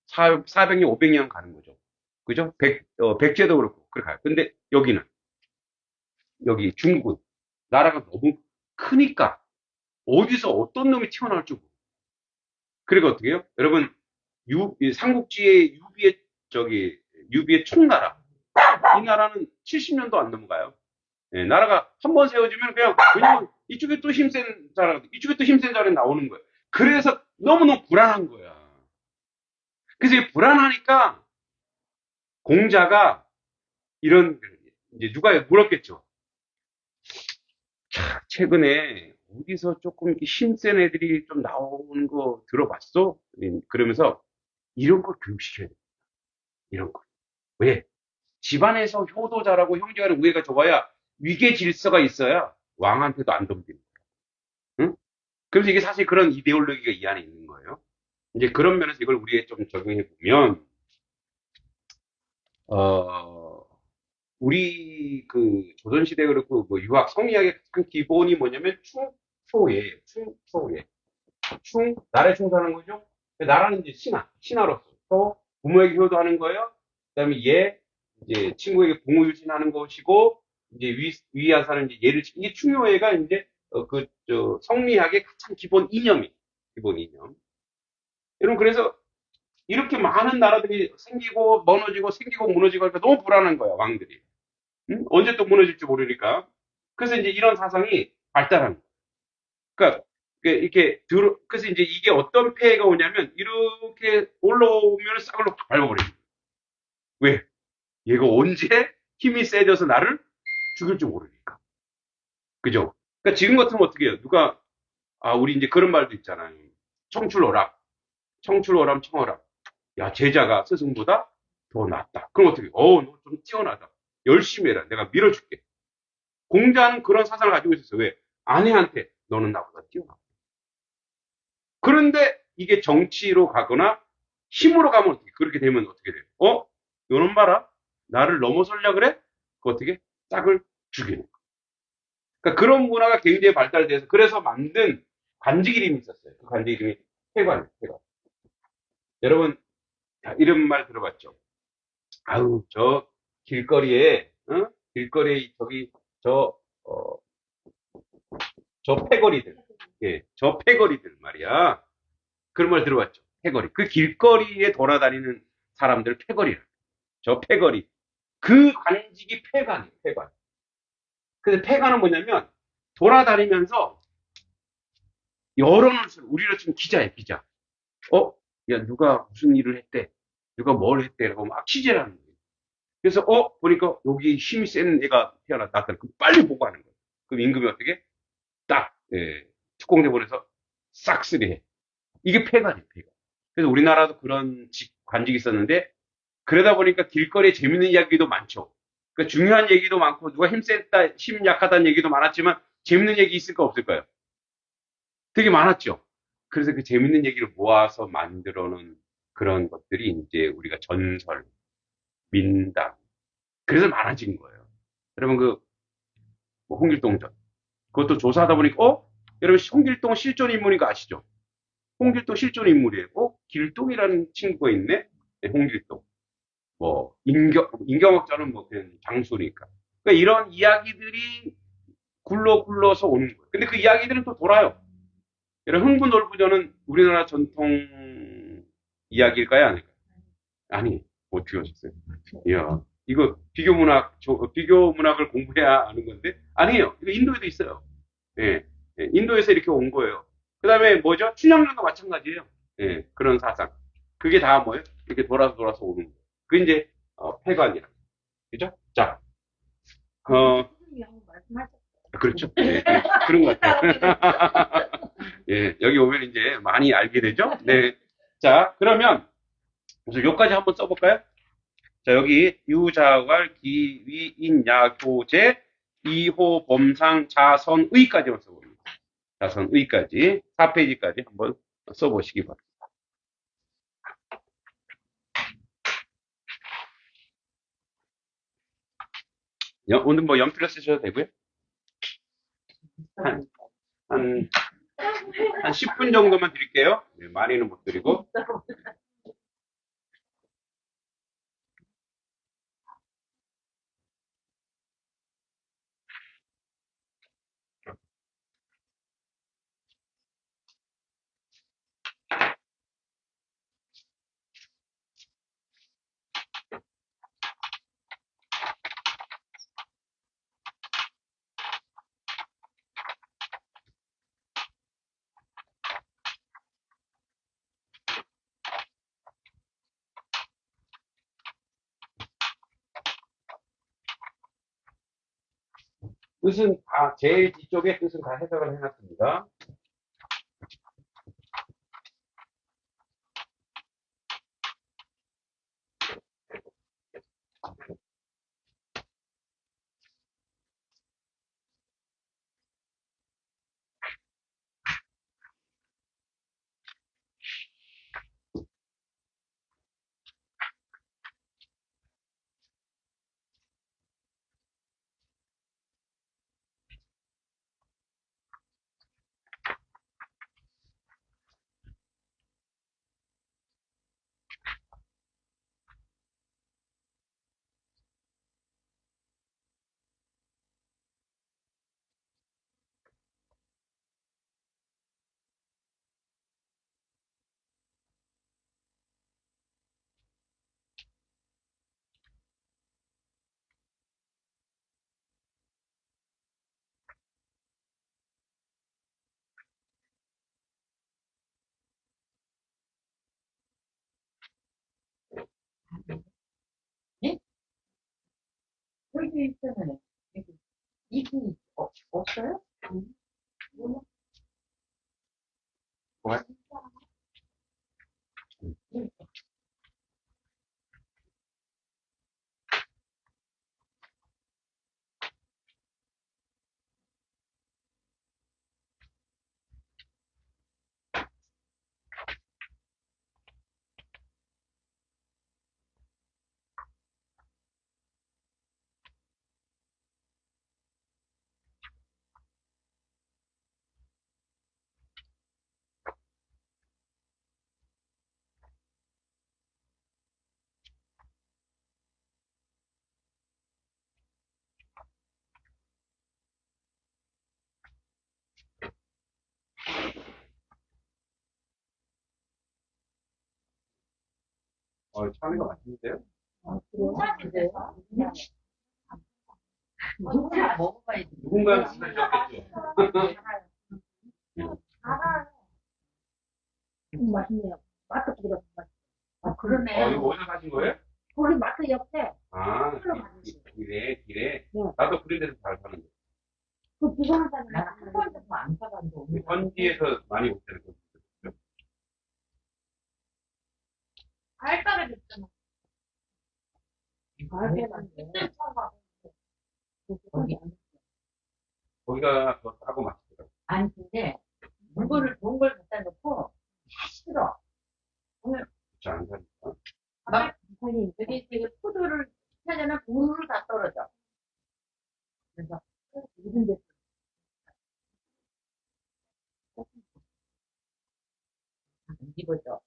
400년, 500년 가는 거죠. 그죠? 백제도 그렇고, 그렇게 가요. 근데 여기는, 여기 중국은, 나라가 너무 크니까, 어디서 어떤 놈이 튀어나올지 모르고. 그리고 어떻게 해요? 여러분, 이 삼국지의 유비의 총나라. 이 나라는 70년도 안 넘어가요. 예, 나라가 한 번 세워지면 그냥 이쪽에 또 힘센 자랑, 이쪽에 또 힘센 자랑이 나오는 거예요. 그래서 너무너무 불안한 거야. 그래서 이 불안하니까 공자가 이제 누가 물었겠죠. 자, 최근에 어디서 조금 힘센 애들이 좀 나오는 거 들어봤어? 그러면서 이런 걸 교육시켜야 돼. 이런 거. 왜? 집안에서 효도 잘하고 형제간의 우애가 좋아야 위계 질서가 있어야 왕한테도 안 덤비는 거야. 응? 그래서 이게 사실 그런 이데올로기가 이 안에 있는 거예요. 이제 그런 면에서 이걸 우리에 좀 적용해 보면, 우리 조선시대 그렇고 유학, 성리학의 큰 기본이 뭐냐면 충초예요. 충초예. 나라에 충성하는 거죠. 나라는 이제 신하로서. 또 부모에게 효도하는 거예요. 그다음에 이제 친구에게 봉호 유신하는 것이고, 이제 위한 사람 이제 이게 충효예가 이제 성리학의 가장 기본 이념이 기본 이념. 여러분 그래서 이렇게 많은 나라들이 생기고 무너지고 생기고 무너지고 하니까 너무 불안한 거야 왕들이. 응? 언제 또 무너질지 모르니까. 그래서 이제 이런 사상이 발달한 거야. 그러니까 그래서 이제 이게 어떤 폐해가 오냐면 이렇게 올라오면 싹을로 밟아버려요. 왜? 얘가 언제 힘이 세져서 나를 죽일지 모르니까. 그죠? 그러니까 지금 같으면 어떻게 해요? 우리 이제 그런 말도 있잖아요. 청출오락. 청출오람 청어락. 야, 제자가 스승보다 더 낫다. 그럼 어떻게? 너 좀 뛰어나다. 열심히 해라. 내가 밀어줄게. 공자는 그런 사상을 가지고 있었어요. 왜? 아내한테 너는 나보다 뛰어나. 그런데 이게 정치로 가거나 힘으로 가면 어떻게? 그렇게 되면 어떻게 돼요? 요놈 봐라. 나를 넘어서려 그래? 그 어떻게? 짝을 죽이는 거. 그러니까 그런 문화가 굉장히 발달돼서 그래서 만든 관직 이름이 있었어요. 그 관직 이름이 태관이에요. 태관. 여러분 이런 말 들어봤죠? 아우 저 길거리에 길거리에 저 어, 저 패거리들, 예, 저 패거리들 말이야. 그런 말 들어봤죠? 패거리. 그 길거리에 돌아다니는 사람들 패거리라. 저 패거리. 그 관직이 패관이에요. 패관. 근데 패관은 뭐냐면 돌아다니면서 여론을 우리로 치면 기자예요. 기자. 야 누가 무슨 일을 했대? 누가 뭘 했대? 라고 막 취재를 하는 거예요. 그래서 보니까 여기 힘이 센 애가 태어났다. 그럼 빨리 보고하는 거예요. 그럼 임금이 어떻게? 딱 특공대 보내서 싹쓸이해. 이게 패관이에요. 패관. 그래서 우리나라도 그런 관직이 있었는데 그러다 보니까 길거리에 재밌는 이야기도 많죠. 그러니까 중요한 얘기도 많고 누가 힘셌다, 힘 약하다는 얘기도 많았지만 재밌는 얘기 있을까 없을까요? 되게 많았죠. 그래서 그 재밌는 얘기를 모아서 만들어놓은 그런 것들이 이제 우리가 전설, 민담. 그래서 많아진 거예요. 여러분 홍길동전. 그것도 조사하다 보니까 여러분 홍길동 실존 인물인 거 아시죠? 홍길동 실존 인물이에요. 길동이라는 친구가 있네? 네, 홍길동. 인경학자는 그냥 장수니까. 그러니까 이런 이야기들이 굴러서 오는 거예요. 근데 그 이야기들은 또 돌아요. 여러분, 흥부놀부전은 우리나라 전통 이야기일까요? 아닐까요? 아니, 어떻게 하셨어요? 이야, 이거 비교 문학을 공부해야 아는 건데? 아니에요. 이거 인도에도 있어요. 예, 인도에서 이렇게 온 거예요. 그 다음에 뭐죠? 춘향전도 마찬가지예요. 예, 그런 사상. 그게 다 뭐예요? 이렇게 돌아서 오는 거예요. 그게 이제, 패관이라. 그죠? 자, 그렇죠. 네, 그런 것 같아요. 예, 여기 오면 이제 많이 알게 되죠? 네. 자, 그러면, 그래서 요까지 한번 써볼까요? 자, 여기, 유자왈, 기위, 인야, 교제, 이호, 범상, 자선의까지만 써봅니다. 자선의까지, 4페이지까지 한번 써보시기 바랍니다. 오늘 뭐 연필로 쓰셔도 되고요. 한, 한, 한 10분 정도만 드릴게요. 네, 많이는 못 드리고. 뜻은 다, 제일 뒤쪽에 뜻은 다 해석을 해놨습니다. 네? 여기 있잖아요. 여기. 이분 없어요? 몰라. 뭐야? 참이가 맛있는데요? 그래요? 누구나 먹어봐야지. 누군가 쓰셨겠죠? 알아요. 맛있네요. 마트 들어. 그러네. 이거 어디서 사신 거예요? 거기 마트 옆에. 아, 풀로 만드신 길에. 네. 나도 그런 데서 잘 사는데. 그 부산에 사는 나는 한 번도 안 사봤는데. 현지에서 많이 못 되는 거. 알바를 했잖아. 거기가 더 싸고 맛있더라고요. 아니, 근데, 물건을 좋은 걸 갖다 놓고, 다 싫어. 그렇지 않으니까. 막, 여기 지금 포도를 하려면 우르르 다 떨어져. 그래서, 이런 데, 이거죠.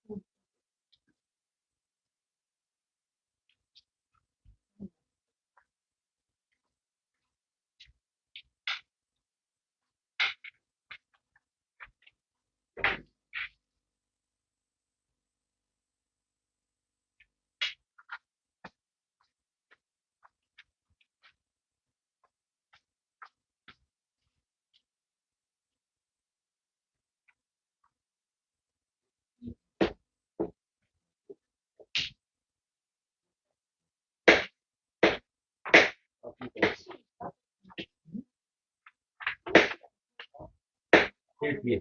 제일 뒤에.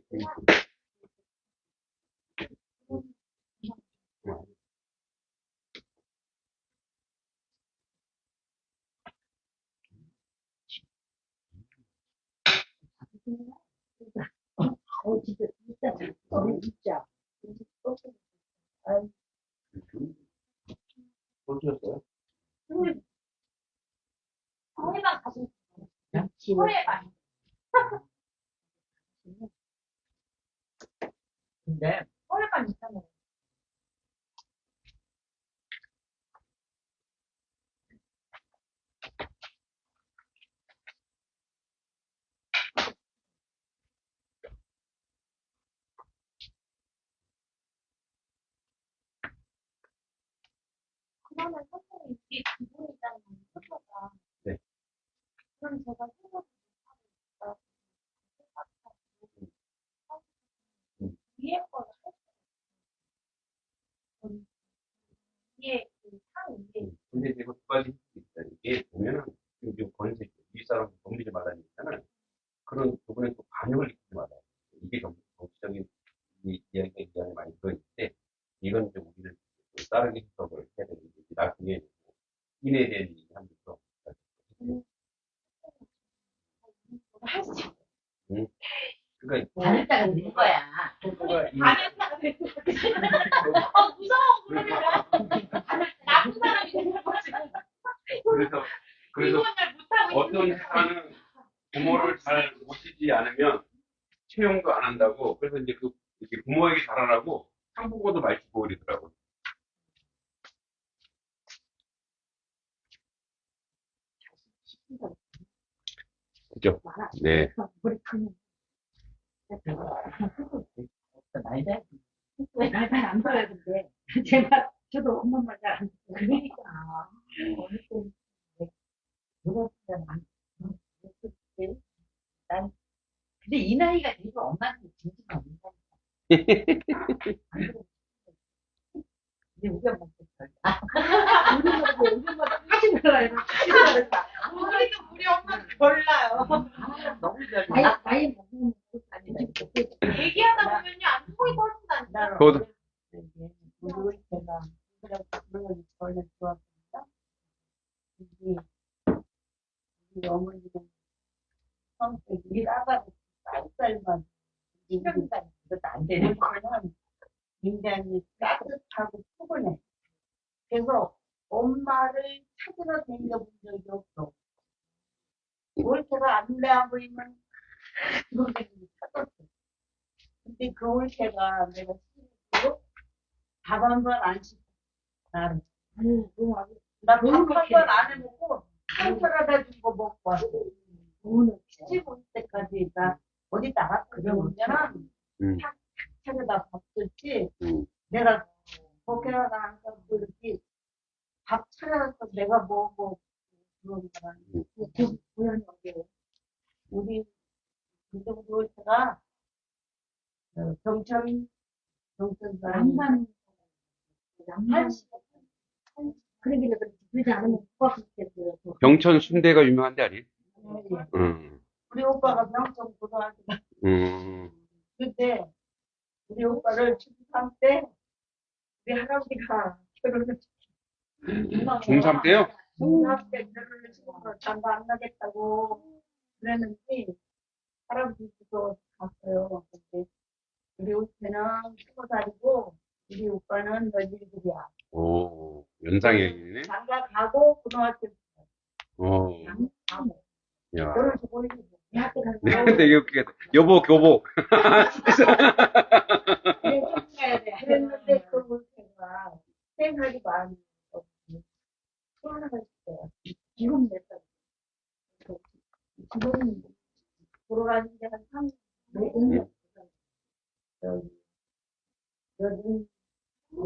진짜, 진짜. 어디였어요? 해방 털에 많이. 근데 털에만 있잖아요. 그러면 선생님 이게 기본이잖아요. 효과가. 네. 그럼 제가 생각을 못하고 있다. 위에 거를 할 수 위에 상 위에 근데 이제 두 가지 있다. 이게 보면은 지금 권세 윗사람 덤비지 말라는 있잖아요. 그런 부분에 또 반역을 일으키지 말아요. 이게 정치적인 이야기가 많이 들어있는데 이건 이제 우리는 다르게 해석을 해야 되는데 나중에 인에 대한 얘기 하면서 할수 있어. 그러니까 반했다가 는 거야. 반했다가 무서워 그러니까 나쁜 사람이 되는 거지. 그래서 이혼을 못하고 어떤 있는 회사는 부모를 잘 모시지 않으면 채용도 안 한다고. 그래서 이제 이렇게 부모에게 잘하라고 한국어도 많이 주고 그러더라고요. 그죠? 네. 머리 크면. 말잘 말잘안 들어요, 근데. 제가, 저도 엄마 말 잘 안 듣고. 그러니까 어느 때 누가 난 근데 이 나이가 되니까 엄마한테 진짜 없는 근데 우리 엄마한테 우리 엄마도 하신 거예요. 우리도 우리 엄마 몰라요. 너무 잘 나이 먹으면 얘기하다 보면요 안 보이 터진다니까. 저도. 우리 제가 그런 원래 좋았습니다. 우리 어머니는 성격이 나가고 쌀쌀만 신경까지 그것도 안 되는 거는 굉장히 따뜻하고 푸근해. 그래서 엄마를 찾으러 다녀본 적이 없어. 올케가 안 보이면 선생님이 찾았어. 근데 그 올케가 내가 시집으로 밥 한 번 안 시켜. 나는. 나 밥 한 번 안 해먹고 상처라다 준 거 먹고 왔어. 오늘 시집 올 때까지 나 어디 나갔거든. 오면은 차려다 밥 줬지. 내가 거기가 나가서 이렇게 밥 차려서 내가 먹고 그런 거는 고향이 어디예요? 우리 그쪽으로 올 때가 경천 양반, 한 그런 길에 그러지 않으면 국밥 시켰어요. 경천 순대가 유명한데 아니? 우리 오빠가 명천 고등학교 그때 우리 오빠를 중3 때 우리 할아버지가 결혼을 중3 때요? 중3 때 결혼을 시켜서 장가 안 나겠다고 그랬는데 할아버지도 갔어요. 근데 우리 오빠는 20살이고 우리 오빠는 17이야. 오, 연상형이네. 장가 가고 고등학교 오, 야. 결혼식 올리고 대학교 가서 네, 되게 웃기겠다. 여보, 교복. 그랬는데 그 올케가 생각이 많이 없고 코로나가 있어요. 지금 몇 살? 지금 돌아가는 게 한 3, 4년 여든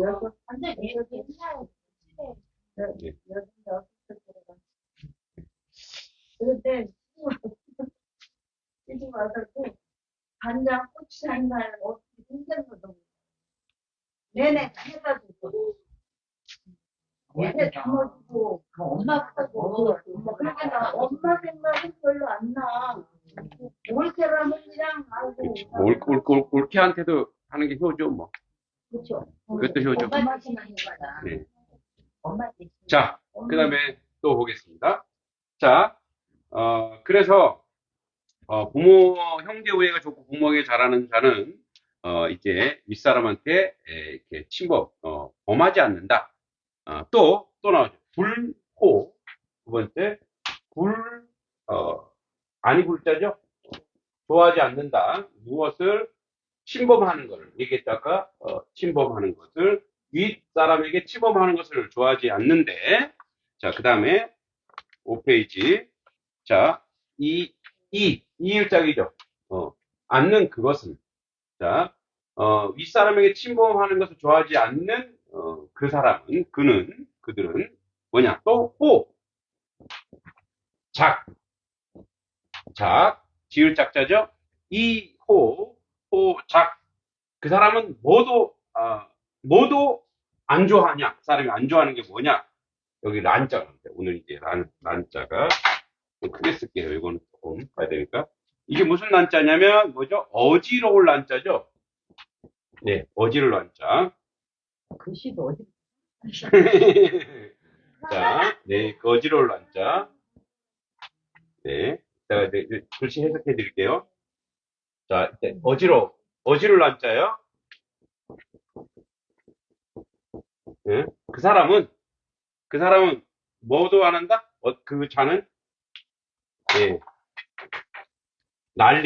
여섯 완전 옛날 여든 여섯 살 들어가. 그런데 시집 와서도 간장 고추 한 날 어떻게 힘들거든. 내내 해다 주고 내내 담아주고 엄마하고 그러니까 나 엄마 생각은 별로 안 나. 올케라면 그냥 알고 올케한테도 하는 게 효죠, 뭐. 그렇죠. 그것도 효죠. 엄마한테만 하는 거다. 네. 엄마한테. 자, 그 다음에 또 보겠습니다. 자, 그래서, 부모, 형제 우애가 좋고 부모에게 잘하는 자는, 이제 윗사람한테, 이렇게 침범, 범하지 않는다. 또 나오죠. 불호. 두 번째, 아니 불자죠? 좋아하지 않는다. 무엇을 침범하는 것을 얘기했다가 침범하는 것을 윗사람에게 침범하는 것을 좋아하지 않는데 자, 그 다음에 5페이지 자, 이일작이죠. 않는 그것은 자, 윗사람에게 침범하는 것을 좋아하지 않는 그 사람은 그들은 뭐냐? 또 지을 짝자죠. 작. 그 사람은 모두 안 좋아하냐? 그 사람이 안 좋아하는 게 뭐냐? 여기 란자가 오늘 이제 란자가 좀 크게 쓸게요. 이거는 조금 봐야 되니까. 이게 무슨 란자냐면 뭐죠? 어지러울 란자죠. 네, 어지러울 란자. 글씨도 어디 자, 네, 어지러울 란자. 네, 자, 네, 글씨 해석해 드릴게요. 자, 이제 어지러울 란자요. 네, 그 사람은 뭐도 안 한다? 그 자는 예,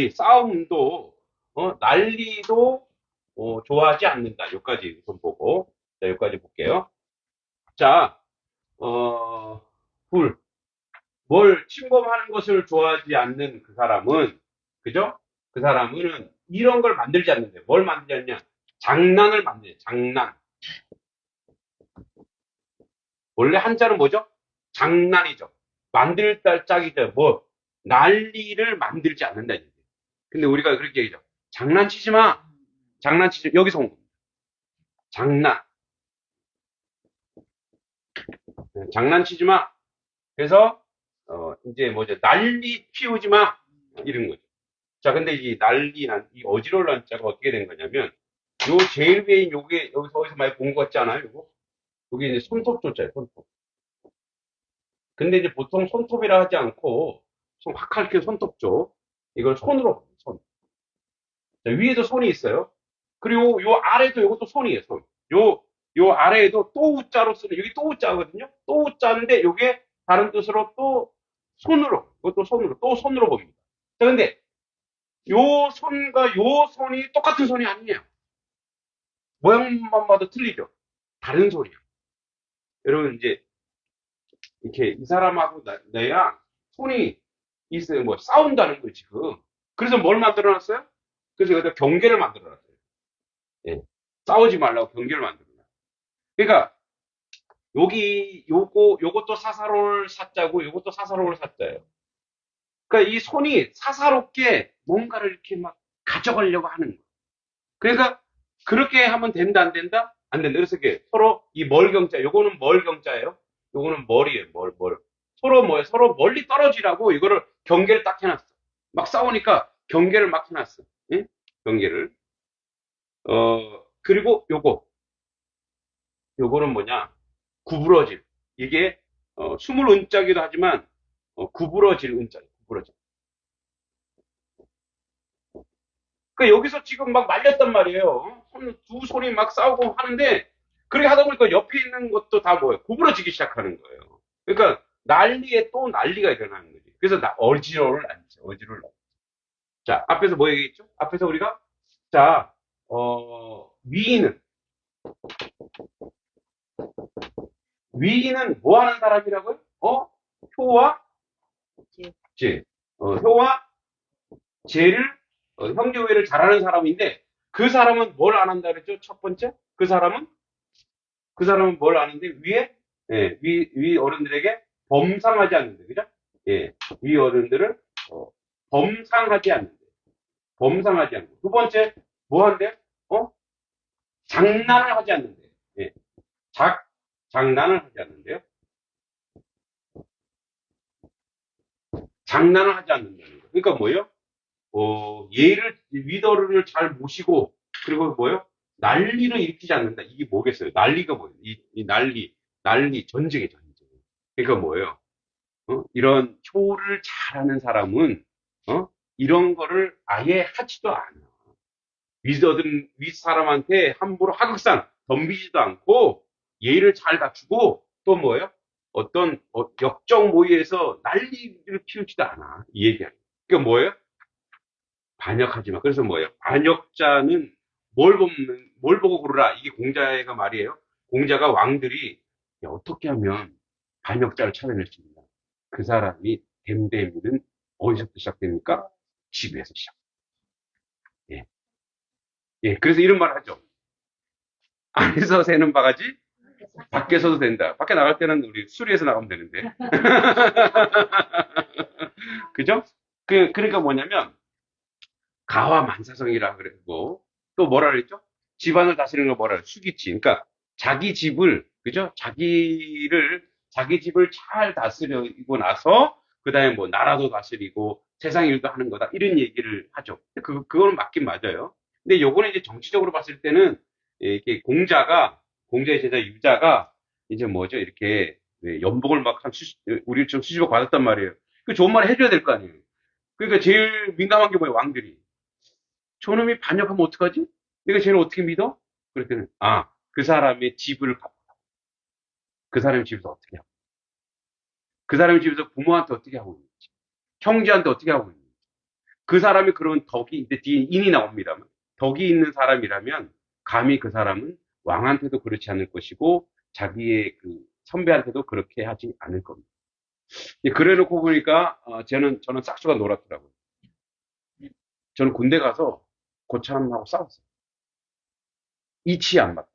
싸움도 난리도 좋아하지 않는다. 여기까지 좀 보고 자, 여기까지 볼게요. 자, 뭘 침범하는 것을 좋아하지 않는 그 사람은 그죠? 그 사람은 이런 걸 만들지 않는데 뭘 만들지 않냐? 장난을 만들어요. 장난. 원래 한자는 뭐죠? 장난이죠. 만들 짝이죠. 난리를 만들지 않는다. 근데 우리가 그렇게 얘기하죠. 장난치지 마. 여기서 온 겁니다. 장난치지 마. 그래서 이제 난리 피우지 마. 이런 거죠. 자, 근데 이 어지러울 자가 어떻게 된 거냐면 요 제일 위에 요게 어디서 많이 본 것 같지 않아요? 요게 이제 손톱조자예요. 손톱. 근데 이제 보통 손톱이라 하지 않고 확 이렇게 손톱조. 이걸 손으로 손. 자, 위에도 손이 있어요. 그리고 요 아래도 요것도 손이에요. 손. 요 아래에도 또 우자로 쓰는 여기 또 우자거든요. 또 우자인데 요게 다른 뜻으로 또 손으로 이것도 손으로 봅니다. 자, 근데 요 손과 요 손이 똑같은 손이 아니에요. 모양만 봐도 틀리죠. 다른 손이에요. 여러분 이제 이렇게 이 사람하고 내랑 손이 있어요. 싸운다는 거예요 지금. 그래서 뭘 만들어놨어요? 그래서 여기다 경계를 만들어놨어요. 예. 싸우지 말라고 경계를 만들어놨어요. 그러니까 요것도 사사로울 사자고 요것도 사사로울 사자예요. 그러니까 이 손이 사사롭게 뭔가를 이렇게 막 가져가려고 하는 거예요. 그러니까 그렇게 하면 된다 안 된다? 안 된다. 그래서 이렇게 서로 이 멀경자, 요거는 멀경자예요. 요거는 멀이에요. 멀. 서로 멀리 떨어지라고 이거를 경계를 딱 해놨어. 막 싸우니까 경계를 막 해놨어. 예? 경계를. 그리고 요거는 뭐냐? 구부러질. 이게 스물 은자기도 하지만 구부러질 은자. 구부러질. 그러니까 여기서 지금 막 말렸단 말이에요. 두 손이 막 싸우고 하는데 그렇게 하다 보니까 옆에 있는 것도 다 구부러지기 시작하는 거예요. 그러니까 난리에 또 난리가 일어나는 거지. 그래서 어지러울 난지. 자, 앞에서 뭐 얘기했죠? 앞에서 우리가 자, 위인은 뭐 하는 사람이라고요? 효와 재. 효와 재를 형제우애를 잘하는 사람인데 그 사람은 뭘 안 한다 그랬죠? 첫 번째 그 사람은 뭘 아는데 위 어른들에게 범상하지 않는데 그죠? 예, 위 어른들을 범상하지 않는데 두 번째 뭐 한대? 장난을 하지 않는데 예, 장난을 하지 않는데요. 장난을 하지 않는다는 거. 그러니까 뭐예요? 위더를 잘 모시고, 그리고 뭐예요? 난리를 일으키지 않는다. 이게 뭐겠어요? 난리가 뭐예요? 이 난리, 전쟁이에요, 전쟁. 그러니까 뭐예요? 이런 효를 잘하는 사람은, 이런 거를 아예 하지도 않아. 윗사람한테 함부로 하극상, 덤비지도 않고, 예의를 잘 갖추고, 또 뭐예요? 어떤, 역적 모의에서 난리를 피우지도 않아. 이 얘기야. 그러니까 뭐예요? 반역하지 마. 그래서 뭐예요? 반역자는 뭘 보고 고르라. 이게 공자가 말이에요. 공자가 왕들이 어떻게 하면 반역자를 찾아낼 수 있나. 그 사람이 댐댐이는 어디서부터 시작됩니까? 집에서 시작. 예. 예. 그래서 이런 말 하죠. 안에서 새는 바가지, 밖에서도 된다. 밖에 나갈 때는 우리 수리해서 나가면 되는데. 그죠? 그러니까 뭐냐면, 가와 만사성이라 그랬고, 또 뭐라 그랬죠? 집안을 다스리는 거 뭐라 그래? 수기치. 그러니까, 자기 집을, 그죠? 자기 집을 잘 다스리고 나서, 그 다음에 뭐, 나라도 다스리고, 세상 일도 하는 거다. 이런 얘기를 하죠. 그거는 맞긴 맞아요. 근데 요거는 이제 정치적으로 봤을 때는, 이렇게 공자의 제자 유자가, 이제 뭐죠? 이렇게, 연봉을 막 우리처럼 수십억 받았단 말이에요. 그 좋은 말 해줘야 될 거 아니에요. 그러니까 제일 민감한 게 뭐예요? 왕들이. 저놈이 반역하면 어떡하지? 내가 쟤를 어떻게 믿어? 그랬더니, 그 사람의 집을 가. 그 사람의 집에서 어떻게 하고, 그 사람의 집에서 부모한테 어떻게 하고 있는지, 형제한테 어떻게 하고 있는지, 그 사람이 그런 덕이, 이제 뒤에 인이 나옵니다만, 덕이 있는 사람이라면, 감히 그 사람은 왕한테도 그렇지 않을 것이고, 자기의 그 선배한테도 그렇게 하지 않을 겁니다. 그래 놓고 보니까, 저는 싹수가 놀았더라고요. 저는 군대 가서 고참하고 싸웠어요. 이치 안 맞.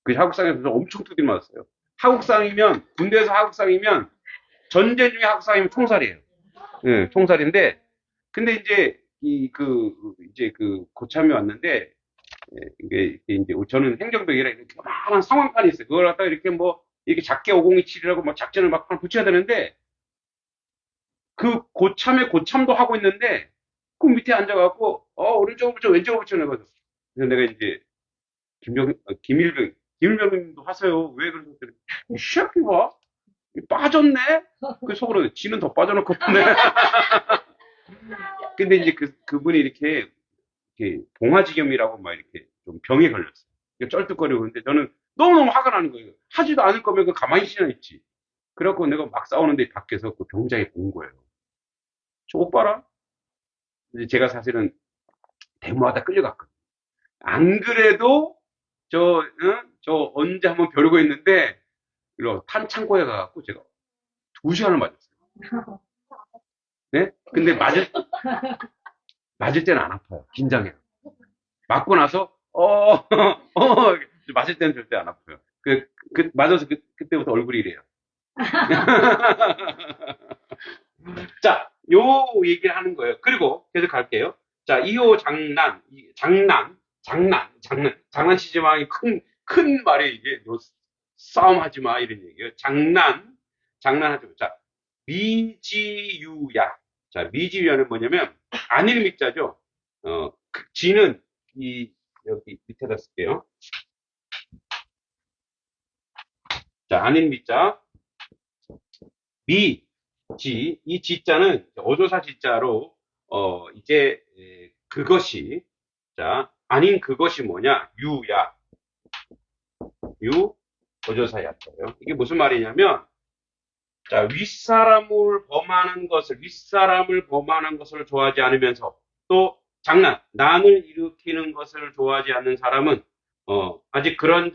그 하국상에서 엄청 두드려 맞았어요. 군대에서 하국상이면, 전쟁 중에 하국상이면 총살이에요. 예, 총살인데, 근데 이제 고참이 왔는데, 이게 이제, 저는 행정병이라 이렇게 많은 상황판이 있어요. 그걸 갖다가 이렇게 이렇게 작게 5027이라고 막 작전을 막 붙여야 되는데, 그 고참도 하고 있는데, 그 밑에 앉아갖고, 오른쪽으로 붙여, 왼쪽으로 붙여, 내가. 그래서 내가 이제, 김일병님도 하세요. 왜 그러셨더니, 이 새끼가 빠졌네? 그 속으로, 지는 더 빠져놓고 있네. 근데 이제 그분이 이렇게 봉화지겸이라고 막 이렇게 좀 병에 걸렸어요. 쩔뚝거리고. 근데 저는 너무너무 화가 나는 거예요. 하지도 않을 거면 그 가만히 있으나 있지. 그래갖고 내가 막 싸우는데 밖에서 그 병장이 본 거예요. 저 오빠라? 이제 제가 사실은 대모하다 끌려갔거든요. 안 그래도 저 언제 한번 벼르고 있는데, 탄 창고에 가갖고 제가 2시간을 맞았어요. 네? 근데 맞을 때는 안 아파요. 긴장해요. 맞고 나서, 맞을 때는 절대 안 아파요. 맞아서 그때부터 얼굴이 이래요. 자, 요 얘기를 하는 거예요. 그리고 계속 갈게요. 자, 이호 장난치지 마. 큰 말이 이게, 싸움하지 마. 이런 얘기예요. 장난하지 마. 자, 미지유야. 자, 미지유야는 뭐냐면, 안일 밑자죠. 지는, 여기 밑에다 쓸게요. 자, 안일 밑자. 이 지자는 어조사 지자로, 이제, 그것이, 자, 아닌 그것이 뭐냐? 어조사 야자예요. 이게 무슨 말이냐면, 자, 윗사람을 범하는 것을 좋아하지 않으면서, 또, 난을 일으키는 것을 좋아하지 않는 사람은, 아직 그런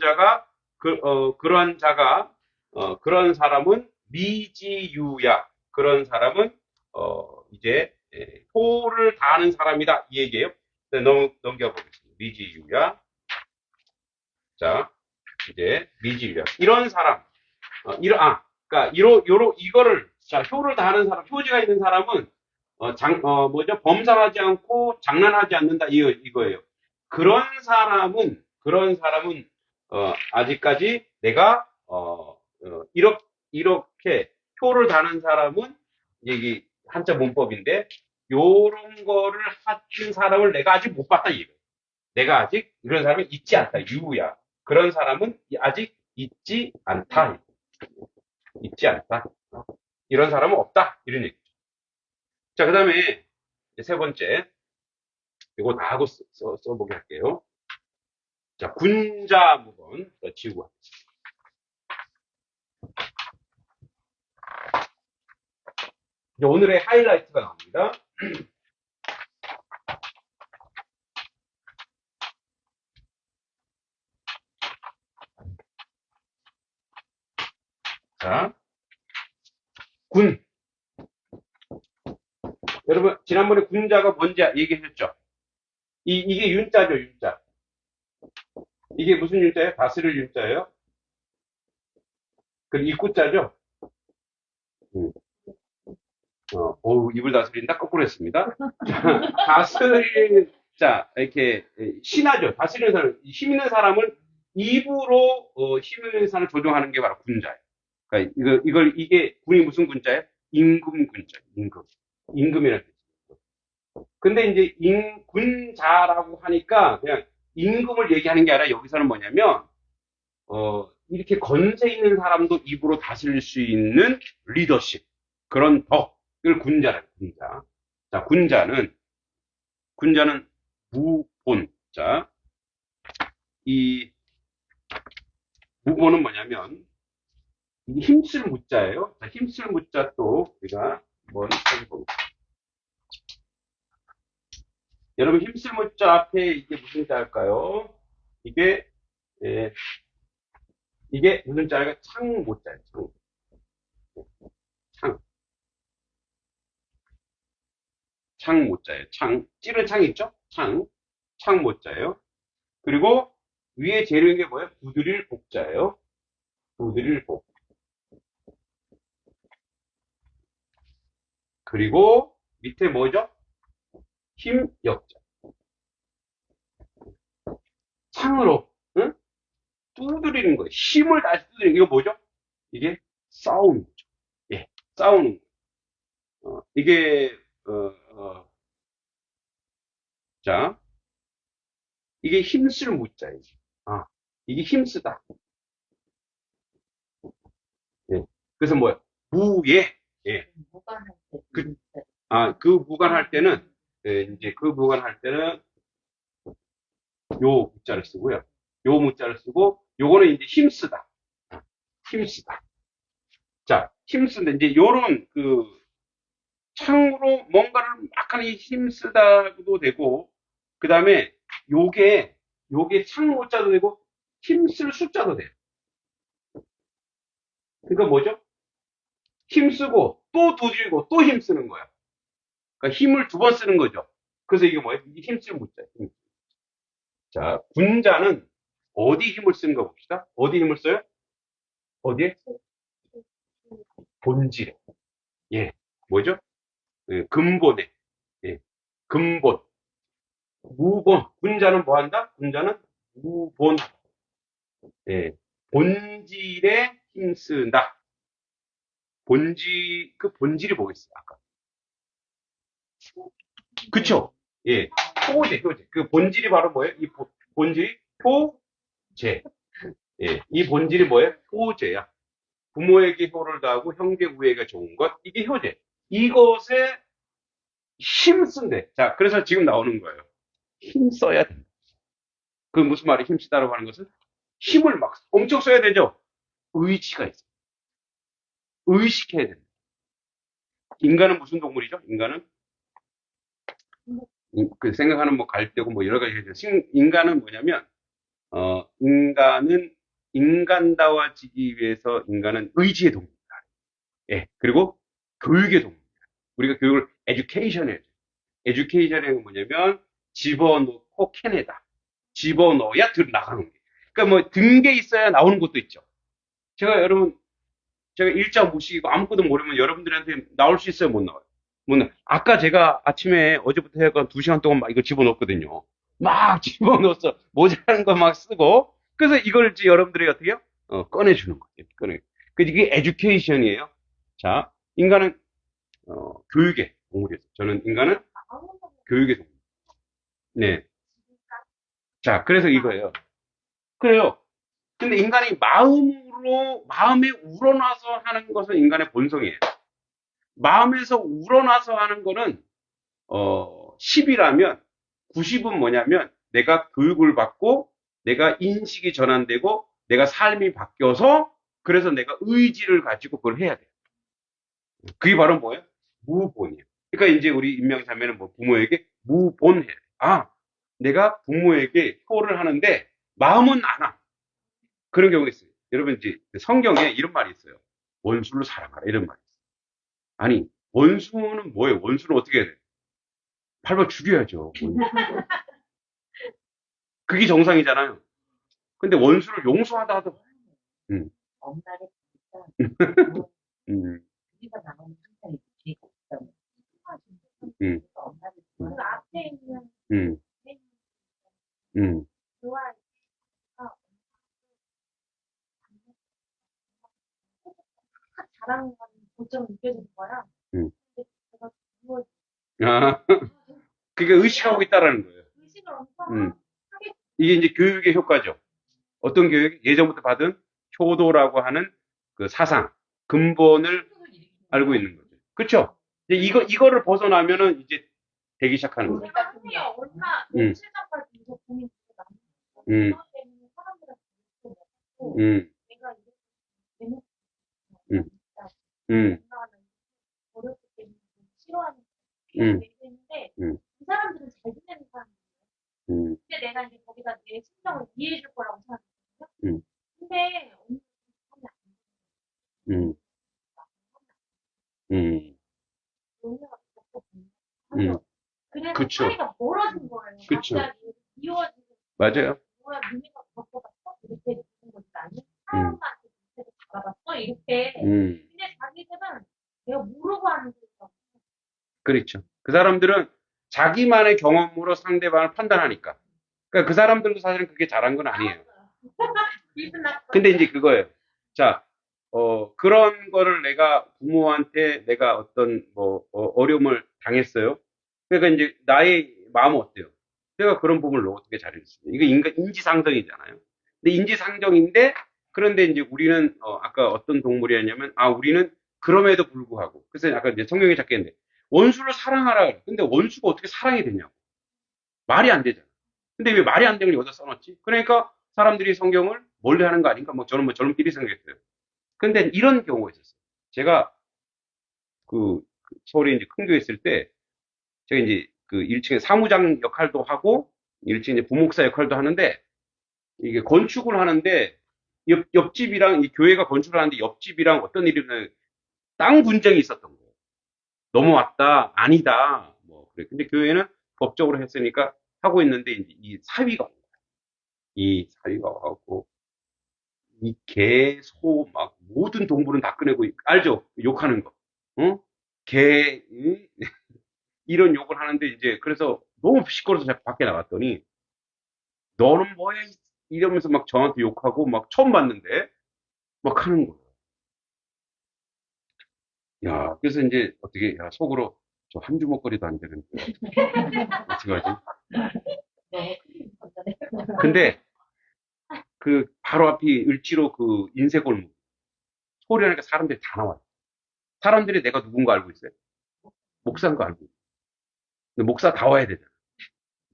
사람은 미지유야. 그런 사람은, 이제, 효를 다하는 사람이다. 이 얘기예요. 네, 넘겨보겠습니다. 미지유야. 자, 이제, 미지유야. 이런 사람, 그러니까, 이거를, 자, 효를 다하는 사람, 효지가 있는 사람은, 범상하지 않고 장난하지 않는다. 이거예요. 그런 사람은, 아직까지 내가, 이렇게 효를 다하는 사람은, 이게 한자 문법인데, 요런 거를 하는 사람을 내가 아직 못 봤다. 이거예요. 내가 아직 이런 사람이 있지 않다. 유야. 그런 사람은 아직 있지 않다. 있지 않다. 이런 사람은 없다. 이런 얘기죠. 자, 그 다음에 세 번째. 이거 다 하고 써보게 할게요. 자, 군자무건 지우고 하겠습니다. 이제 오늘의 하이라이트가 나옵니다. 자, 군. 여러분, 지난번에 군자가 뭔지 얘기하셨죠? 이게 윤자죠, 윤자. 이게 무슨 윤자예요? 다스릴 윤자예요? 그 입구자죠? 입을 다스린다? 거꾸로 했습니다. 다스릴, 자, 이렇게, 신하죠. 다스리는 사람, 힘 있는 사람을 입으로, 힘 있는 사람을 조종하는 게 바로 군자예요. 그러니까 이게, 군이 무슨 군자예요? 임금 군자, 임금. 임금이라는 뜻이에요. 근데 이제, 군자라고 하니까, 그냥 임금을 얘기하는 게 아니라 여기서는 뭐냐면, 이렇게 건세 있는 사람도 입으로 다스릴 수 있는 리더십. 그런 덕을 군자라고, 군자. 자, 군자는 무본. 자, 이 무본은 뭐냐면, 이 힘쓸 무자예요. 자, 힘쓸 무자 또 우리가 한번 찾아볼게요. 여러분, 힘쓸 무자 앞에 이게 무슨 자일까요? 이게 무슨 자일까? 창 무자예요. 창 모자예요. 찌른 창 있죠? 창 모자예요. 그리고 위에 재료인 게 뭐예요? 두드릴 복자예요. 두드릴 복. 그리고 밑에 뭐죠? 힘 역자. 창으로, 응? 두드리는 거예요. 힘을 다시 두드리는 이거 뭐죠? 이게 싸우는 거죠. 예, 싸우는 거. 이게 자, 이게 힘쓸 무자예요. 이게 힘쓰다. 예. 그래서 뭐야? 무예. 예. 무관할 때. 그 무관할 때는, 이제 그 무관할 때는 요 무자를 쓰고요. 요 무자를 쓰고, 요거는 이제 힘쓰다. 힘쓰다. 자, 힘쓰는데, 이제 요런 창으로 뭔가를 막 하는 힘쓰다도 되고, 그 다음에 요게 창 모자도 되고, 힘쓸 숫자도 돼요. 그러니까 뭐죠? 힘쓰고, 또 두들고, 또 힘쓰는 거야. 그러니까 힘을 두 번 쓰는 거죠. 그래서 이게 뭐예요? 이게 힘쓸 무자예요. 자, 군자는 어디 힘을 쓰는 거 봅시다. 어디 힘을 써요? 어디에? 본질에. 예. 뭐죠? 근본에. 예. 근본. 무본. 군자는 뭐 한다? 군자는 무본. 예. 본질에 힘쓴다. 본질이 뭐겠어요? 아까. 그쵸? 예. 효제. 그 본질이 바로 뭐예요? 이 본질이 효제. 예. 이 본질이 뭐예요? 효제야. 부모에게 효를 다하고 형제 우애가 좋은 것. 이게 효제. 이것에 힘쓴대. 자, 그래서 지금 나오는 거예요. 힘써야 된다. 그 무슨 말이 힘쓰다라고 하는 것은 힘을 막 엄청 써야 되죠? 의지가 있어. 의식해야 된다. 인간은 무슨 동물이죠? 인간은? 그 생각하는 뭐 갈대고 뭐 여러 가지 해죠. 인간은 뭐냐면, 인간다워지기 위해서 인간은 의지의 동물이다. 예. 그리고 교육의 동물이다. 우리가 교육을 에듀케이션에 뭐냐면, 집어넣고 캐내다. 집어넣어야 나가는 거예요. 그러니까 뭐 든 게 있어야 나오는 것도 있죠. 제가 일자 무식이고 아무것도 모르면 여러분들한테 나올 수 있어요? 못 나와요? 못 나와요. 아까 제가 아침에 어제부터 해가 2시간 동안 막 이거 집어넣었거든요. 막 집어넣었어. 모자란 거 막 쓰고. 그래서 이걸 이제 여러분들이 어떻게 해요? 꺼내주는 거예요. 그래서 이게 에듀케이션이에요. 자, 인간은, 교육의 동물이에요. 저는 인간은 교육의 동물. 네. 자, 그래서 이거예요. 그래요. 근데 인간이 마음에 우러나서 하는 것은 인간의 본성이에요. 마음에서 우러나서 하는 거는, 10이라면, 90은 뭐냐면, 내가 교육을 받고, 내가 인식이 전환되고, 내가 삶이 바뀌어서, 그래서 내가 의지를 가지고 그걸 해야 돼요. 그게 바로 뭐예요? 무본이에요. 그러니까 이제 우리 임명자매는 뭐 부모에게 무본해. 아, 내가 부모에게 효를 하는데 마음은 안 와. 그런 경우가 있어요. 여러분 이제 성경에 이런 말이 있어요. 원수를 사랑하라 이런 말이 있어요. 아니 원수는 뭐예요? 원수는 어떻게 해야 돼? 밟아 죽여야죠. 원수. 그게 정상이잖아요. 근데 원수를 용서하다 하도 엄마를 보니까 음, 우리가 나오는 항상 뒤에 있던 음, 엄마를 그 좋아하는 앞에 있는 음, 음, 그 아이가 딱 잘하는 것처럼 느껴지는 거야. 음. 근데 제가 그걸 아, 그게 의식하고 있다라는 거예요. 의식을 엄청 음. 하게 이게 이제 교육의 효과죠. 어떤 교육? 예전부터 받은 효도라고 하는 그 사상, 근본을 알고 있는 거죠. 그렇죠? 이제 이거를 벗어나면은 이제 되기 시작하는 거예요. 제가 한게 얼마 음. 며칠 전까지 이거 고민이 되게 많았어요. 음. 그것 때문에 사람들한테 욕도 먹고 내가 이렇게 되는 음. 음. 건강하면 어렸을 때는 싫어하는 음. 얘기했는데 음. 그 사람들은 잘 지내는 사람이에요. 음. 근데 내가 이제 거기다 내 심정을 이해해 줄 거라고 생각했거든요. 음. 근데 언니 음. 음. 언니가 겪고 음. 그래서 그쵸. 사이가 멀어진 거예요. 그쵸. 갑자기 미워지고 맞아요. 뭐야 니네가 겪어봤어? 이렇게 되는 거지 아니 사람한테 밑에서 잡아봤어? 이렇게 근데 자기들은 내가 모르고 하는 거니까 그렇죠. 그 사람들은 자기만의 경험으로 상대방을 판단하니까. 그러니까 그 사람들도 사실은 그게 잘한 건 아니에요. 기분 나빠. 근데 이제 그거예요. 자, 그런 거를 내가 부모한테 내가 어떤 어려움을 당했어요. 그러니까 이제 나의 마음은 어때요? 내가 그런 부분을 어떻게 잘해줬어요? 이거 인지상정이잖아요. 근데 인지상정인데 그런데 이제 우리는 아까 어떤 동물이었냐면 우리는 그럼에도 불구하고 그래서 아까 이제 성경에 작겠는데 원수를 사랑하라. 근데 원수가 어떻게 사랑이 되냐고. 말이 안 되잖아. 근데 왜 말이 안 되는 걸 여기다 써놨지? 그러니까 사람들이 성경을 멀리 하는 거 아닌가? 저는 저놈끼리 생각했어요. 근데 이런 경우가 있었어요. 제가 서울에 이제 큰 교회 있을 때 제가 이제 그 1층에 사무장 역할도 하고 1층에 이제 부목사 역할도 하는데 이게 건축을 하는데 옆집이랑 이 교회가 건축을 하는데 옆집이랑 어떤 일이면 땅 분쟁이 있었던 거예요. 넘어왔다, 아니다, 뭐 그래. 근데 교회는 법적으로 했으니까 하고 있는데 이제 이 사위가 온 거예요. 이 사위가 와갖고 이 개, 소, 막 모든 동물은 다 꺼내고 알죠? 욕하는 거. 어? 개, 이런 욕을 하는데 이제 그래서 너무 시끄러워서 제가 밖에 나갔더니 너는 뭐야 이러면서 막 저한테 욕하고 막 처음 봤는데 막 하는 거예요. 야, 그래서 이제 어떻게 야, 속으로 저 한 주먹거리도 안 되는데 어떡하지? 너무 큰 건전해. 근데 그 바로 앞이 을지로 그 인쇄골목 소리하니까 사람들이 다 나와요. 사람들이 내가 누군가 알고 있어요. 목사인 거 알고 있어요. 근데 목사 다 와야 되잖아.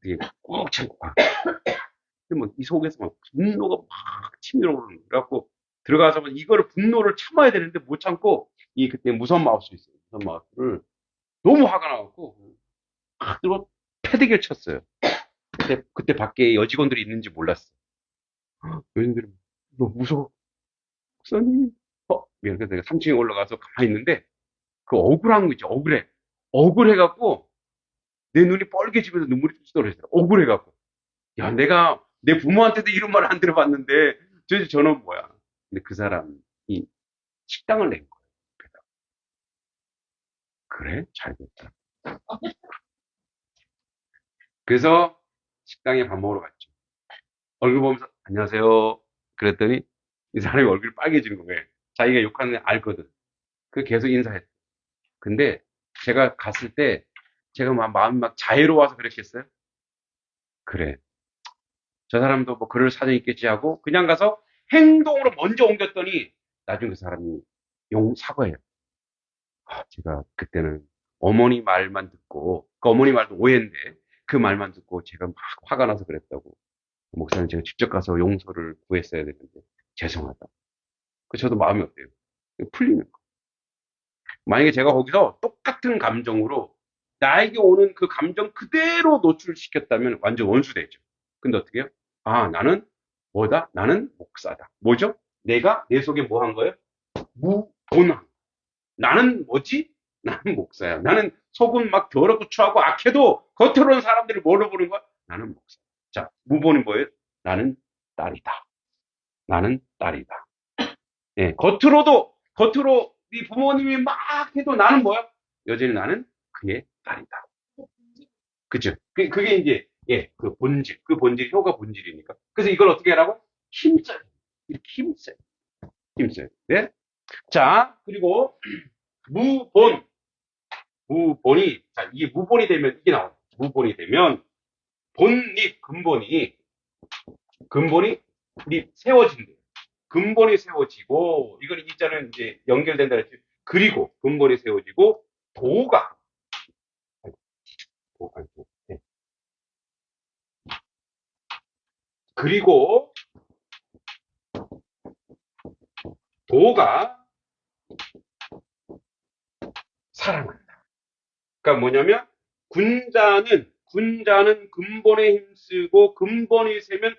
되게 꼭 참고 가. 근데 뭐 이 속에서 막 분노가 막 치밀어 오르는 거예요. 그래갖고 들어가서 이거를 분노를 참아야 되는데 못 참고 이 그때 무선 마우스 있어요. 무선 마우스를 너무 화가 나갖고 막 들어 패대기를 쳤어요. 그때 밖에 여직원들이 있는지 몰랐어. 여직원들이 너 무서워. 목사님. 미안. 그래서 내가 3층에 올라가서 가만히 있는데 그 억울한 거 있죠. 억울해. 억울해갖고 내 눈이 뻘개지면서 눈물이 뚝 떨어졌어요. 억울해갖고. 야, 내가 내 부모한테도 이런 말 안 들어봤는데 도대체 저는 뭐야. 근데 그 사람이 식당을 낸 거예요. 그래? 잘 됐다. 그래서 식당에 밥 먹으러 갔죠. 얼굴 보면서 안녕하세요. 그랬더니 이 사람이 얼굴이 빨개지는 거예요. 자기가 욕하는 애 알거든. 그 계속 인사했어. 근데 제가 갔을 때 제가 마음이 막 자애로워서 그랬겠어요? 그래. 저 사람도 뭐 그럴 사정이 있겠지 하고 그냥 가서 행동으로 먼저 옮겼더니 나중에 그 사람이 사과해요. 제가 그때는 어머니 말만 듣고 그 어머니 말도 오해인데 그 말만 듣고 제가 막 화가 나서 그랬다고. 목사님 제가 직접 가서 용서를 구했어야 되는데 죄송하다. 그 저도 마음이 어때요? 풀리는 거. 만약에 제가 거기서 똑같은 감정으로 나에게 오는 그 감정 그대로 노출시켰다면 완전 원수되죠. 근데 어떻게 해요? 아, 나는 뭐다? 나는 목사다. 뭐죠? 내가 내 속에 뭐 한 거예요? 무본한. 나는 뭐지? 나는 목사야. 나는 속은 막 더럽고 추하고 악해도 겉으로는 사람들이 뭐로 보는 거야? 나는 목사. 자, 무본이 뭐예요? 나는 딸이다. 나는 딸이다. 예, 겉으로 네 부모님이 막 해도 나는 뭐야? 여전히 나는 그의 딸이다. 그죠? 그게 이제, 예, 그 본질, 그 본질이 효가 본질이니까. 그래서 이걸 어떻게 하라고? 힘써요. 이렇게 힘써요. 힘써요. 네? 자, 그리고, 무본. 무본이, 자, 이게 무본이 되면 이게 나와요. 무본이 되면, 본립, 근본이 세워진대요. 근본이 세워지고, 이건 이자는 이제 연결된다 그랬지. 그리고, 근본이 세워지고, 도가, 네. 그리고, 도가 사랑한다. 그러니까 뭐냐면, 군자는 근본에 힘쓰고, 근본이 세면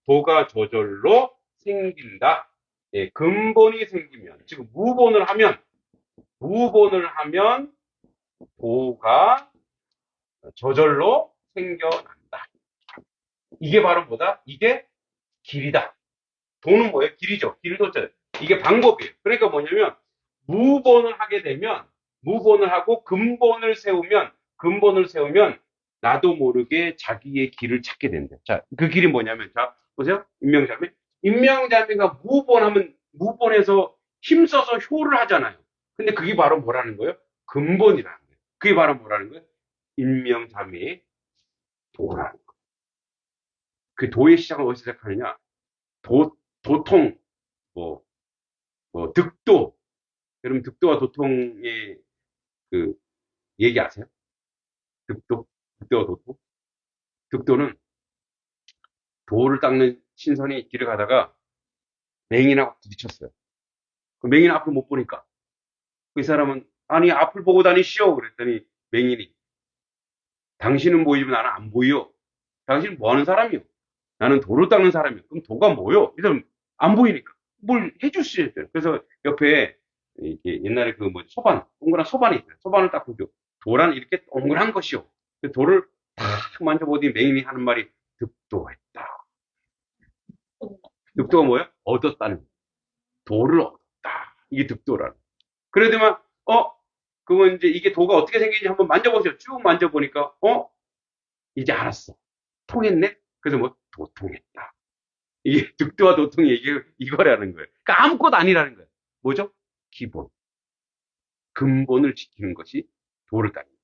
도가 저절로 생긴다. 예, 근본이 생기면, 지금 무본을 하면, 도가 저절로 생겨난다. 이게 바로 뭐다? 이게 길이다. 도는 뭐예요? 길이죠. 길을 뒀잖아요. 이게 방법이에요. 그러니까 뭐냐면, 무본을 하고 근본을 세우면, 나도 모르게 자기의 길을 찾게 된다. 자, 그 길이 뭐냐면, 자, 보세요. 인명자매가 무본해서 힘써서 효를 하잖아요. 근데 그게 바로 뭐라는 거예요? 근본이라는 거예요. 그게 바로 뭐라는 거예요? 인명자매의 도라는 거예요. 그 도의 시작은 어디서 시작하느냐? 도통, 뭐, 득도. 여러분, 득도와 도통의 그, 얘기 아세요? 득도와 도통? 득도는 도를 닦는 신선이 길을 가다가 맹인하고 부딪혔어요. 그 맹인 앞을 못 보니까. 그 사람은, 아니, 앞을 보고 다니시오. 그랬더니 맹인이, 당신은 보이지만 나는 안 보여. 당신은 뭐 하는 사람이요? 나는 도를 닦는 사람이요. 그럼 도가 뭐요? 이 사람 안 보이니까. 뭘 해줄 수 있어요. 그래서 옆에 이게 옛날에 그 뭐 동그란 소반이 있어요. 소반을 딱 보죠. 도란 이렇게 동그란 것이요. 그 도를 탁 만져보더니 맹인이 하는 말이 득도했다. 득도가 뭐예요? 얻었다는 거예요. 도를 얻었다. 이게 득도라는 거예요. 그러더만 그러면 이제 이게 도가 어떻게 생기는지 한번 만져보세요. 쭉 만져보니까 이제 알았어. 통했네? 그래서 뭐 도통했다. 이게 득도와 도통이 이거라는 거예요. 그러니까 아무것도 아니라는 거예요. 뭐죠? 기본. 근본을 지키는 것이 도를 따르는 거예요.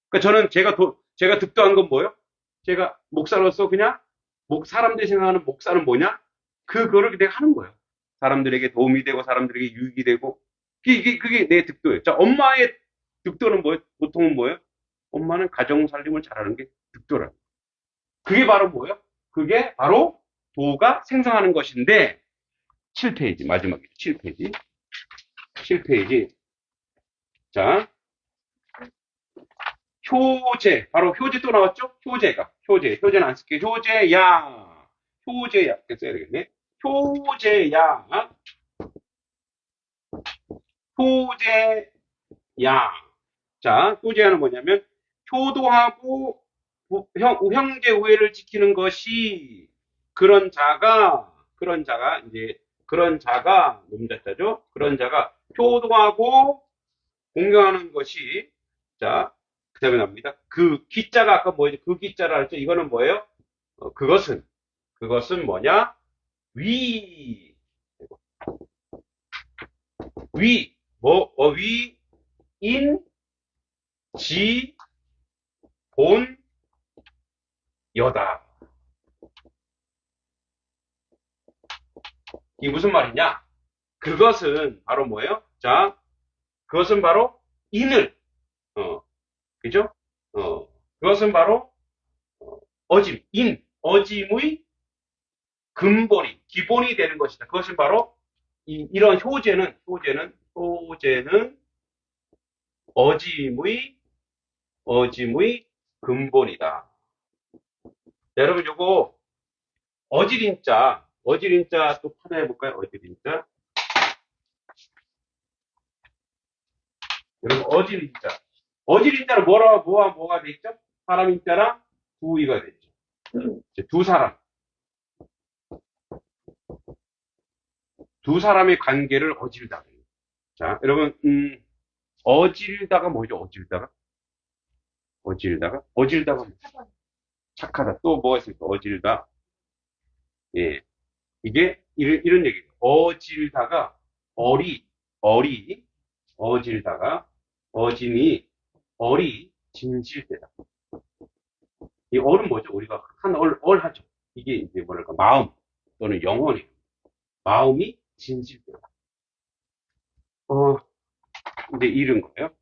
그러니까 저는 제가 득도한 건 뭐예요? 제가 목사로서 그냥 사람들이 생각하는 목사는 뭐냐? 그거를 내가 하는 거예요. 사람들에게 도움이 되고 사람들에게 유익이 되고 그게 내 득도예요. 자, 엄마의 득도는 뭐예요? 보통은 뭐예요? 엄마는 가정 살림을 잘하는 게 득도라는 거예요. 그게 바로 뭐예요? 그게 바로 도가 생성하는 것인데 7페이지 마지막이죠. 7페이지. 자, 효제 바로 효제 또 나왔죠? 효제는 안 쓸게요. 효제야 이렇게 써야 되겠네. 효제야. 자, 효제야는 뭐냐면 효도하고 형제 우애를 지키는 것이 그런 자가 놈자자죠. 그런 자가 효도하고 공경하는 것이 자, 그 다음에 나옵니다. 그 기자가 아까 뭐였죠? 그 기자라 했죠? 이거는 뭐예요? 그것은 뭐냐? 위, 인, 지, 본, 여다. 이게 무슨 말이냐? 그것은 바로 뭐예요? 자, 그것은 바로 인을, 그죠? 그것은 바로, 어짐의 기본이 되는 것이다. 그것은 바로, 이런 효제는 효제는 어짐의 근본이다. 여러분, 요거, 어지린자 또 하나 해볼까요? 어지린자. 여러분, 어지린자는 뭐가 돼 있죠? 사람인자랑 두의가 되죠. 두 사람의 관계를 어질다. 자, 여러분, 어질다가 뭐죠? 어질다가 착하다. 또 뭐가 있습니까? 어질다. 예. 이게 이런 얘기예요. 어질다가 어질다가 어짐이 진실되다. 이 얼은 뭐죠? 우리가 한 얼 하죠. 이게 이제 뭐랄까 마음 또는 영혼이에요. 마음이 진실되다. 이제 이런 거예요.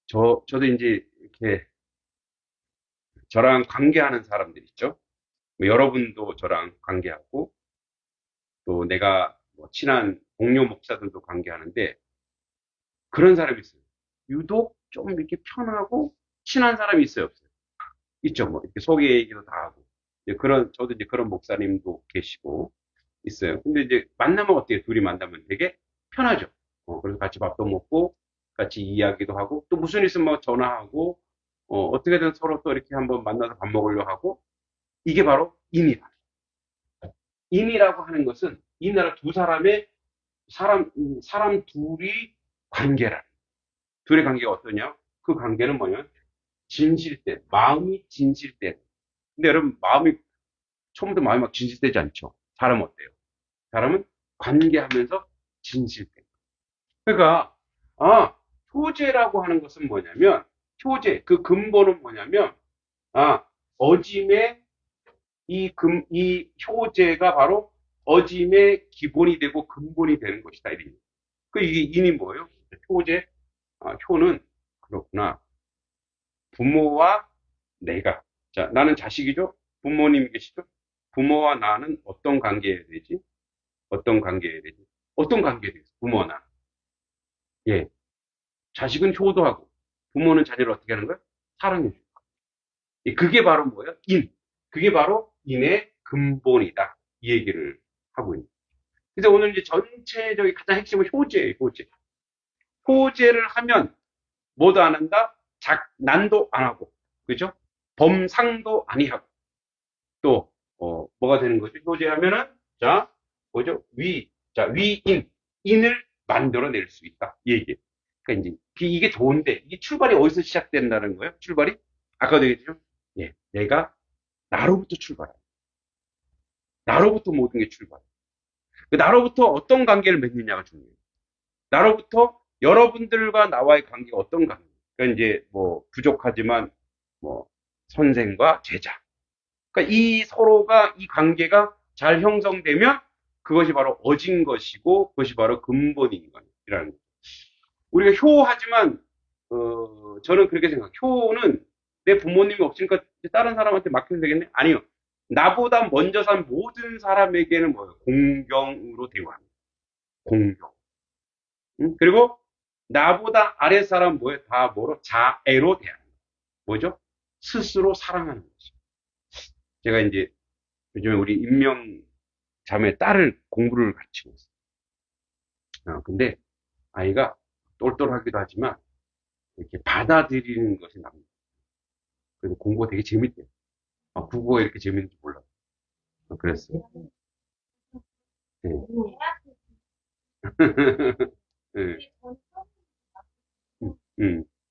저도 이제 이렇게 저랑 관계하는 사람들 있죠. 뭐 여러분도 저랑 관계하고 또 내가 뭐 친한 동료 목사들도 관계하는데 그런 사람이 있어요. 유독 좀 이렇게 편하고 친한 사람이 있어요, 없어요? 있죠. 뭐 이렇게 소개 얘기도 다 하고 저도 이제 그런 목사님도 계시고 있어요. 근데 이제 만나면 어때요? 둘이 만나면 되게 편하죠. 그래서 같이 밥도 먹고 같이 이야기도 하고 또 무슨 일 있으면 뭐 전화하고 어떻게든 서로 또 이렇게 한번 만나서 밥 먹으려 하고 이게 바로 인이다. 인이라고 하는 것은 이 나라 두 사람의 사람 둘이 관계라. 둘의 관계가 어떠냐? 그 관계는 뭐냐? 진실된, 마음이 진실된. 근데 여러분, 처음부터 마음이 막 진실되지 않죠? 사람은 어때요? 사람은 관계하면서 진실된. 그러니까, 효제라고 하는 것은 뭐냐면, 그 근본은 뭐냐면, 어짐의 이 효제가 바로 어짐의 기본이 되고 근본이 되는 것이다. 이게 인이 뭐예요? 효제, 효는 그렇구나. 부모와 내가. 자, 나는 자식이죠? 부모님이 계시죠? 부모와 나는 어떤 관계여야 되지? 어떤 관계여야 되지? 어떤 관계여야 되지? 부모와 나. 예. 자식은 효도하고, 부모는 자녀를 어떻게 하는 거야? 사랑해주고. 그게 바로 뭐예요? 그게 바로 인의 근본이다. 이 얘기를 하고 있는. 그래서 오늘 이제 전체적인 가장 핵심은 효제예요, 효제. 효제를 하면 뭐도 안 한다? 난도 안 하고, 그죠? 범상도 아니하고, 또, 뭐가 되는 거죠? 효제하면은, 자, 뭐죠? 인을 만들어낼 수 있다. 이 얘기예요. 그러니까 이제, 이게 좋은데, 이게 출발이 어디서 시작된다는 거예요? 출발이? 아까도 얘기했죠? 예, 내가 나로부터 출발해. 나로부터 모든 게 출발해. 나로부터 어떤 관계를 맺느냐가 중요해요. 나로부터 여러분들과 나와의 관계가 어떤 관계? 그러니까 이제 뭐 부족하지만 뭐 선생과 제자. 그러니까 이 서로가 이 관계가 잘 형성되면 그것이 바로 어진 것이고 그것이 바로 근본인 것이라는 거예요. 우리가 효하지만 저는 그렇게 생각해요. 효는 내 부모님이 없으니까 다른 사람한테 맡겨도 되겠네? 아니요. 나보다 먼저 산 모든 사람에게는 뭐예요? 공경으로 대우합니다. 공경. 그리고 나보다 아래 사람 뭐예요? 다 뭐로? 자애로 대하는 거예요. 뭐죠? 스스로 사랑하는 거죠. 제가 이제 요즘에 우리 임명 자매 딸을 공부를 가르치고 있어요. 근데 아이가 똘똘하기도 하지만 이렇게 받아들이는 것이 납니다. 그래서 공부가 되게 재밌대요. 국어가 이렇게 재밌는지 몰라요. 그랬어요. 네. 네.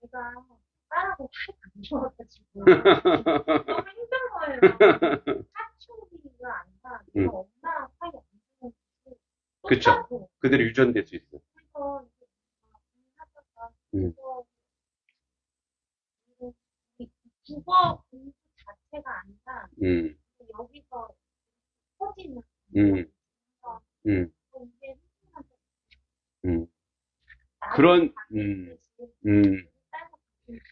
제가 딸하고 사이 안 좋아가지고 너무 힘든 거예요. 사춘기가 아니라 제가 엄마랑 사이 안 좋아가지고 그쵸. 그대로 유전될 수 있어요. 그래서 이제 국어 공부 자체가 아니라 여기서 퍼지는 그런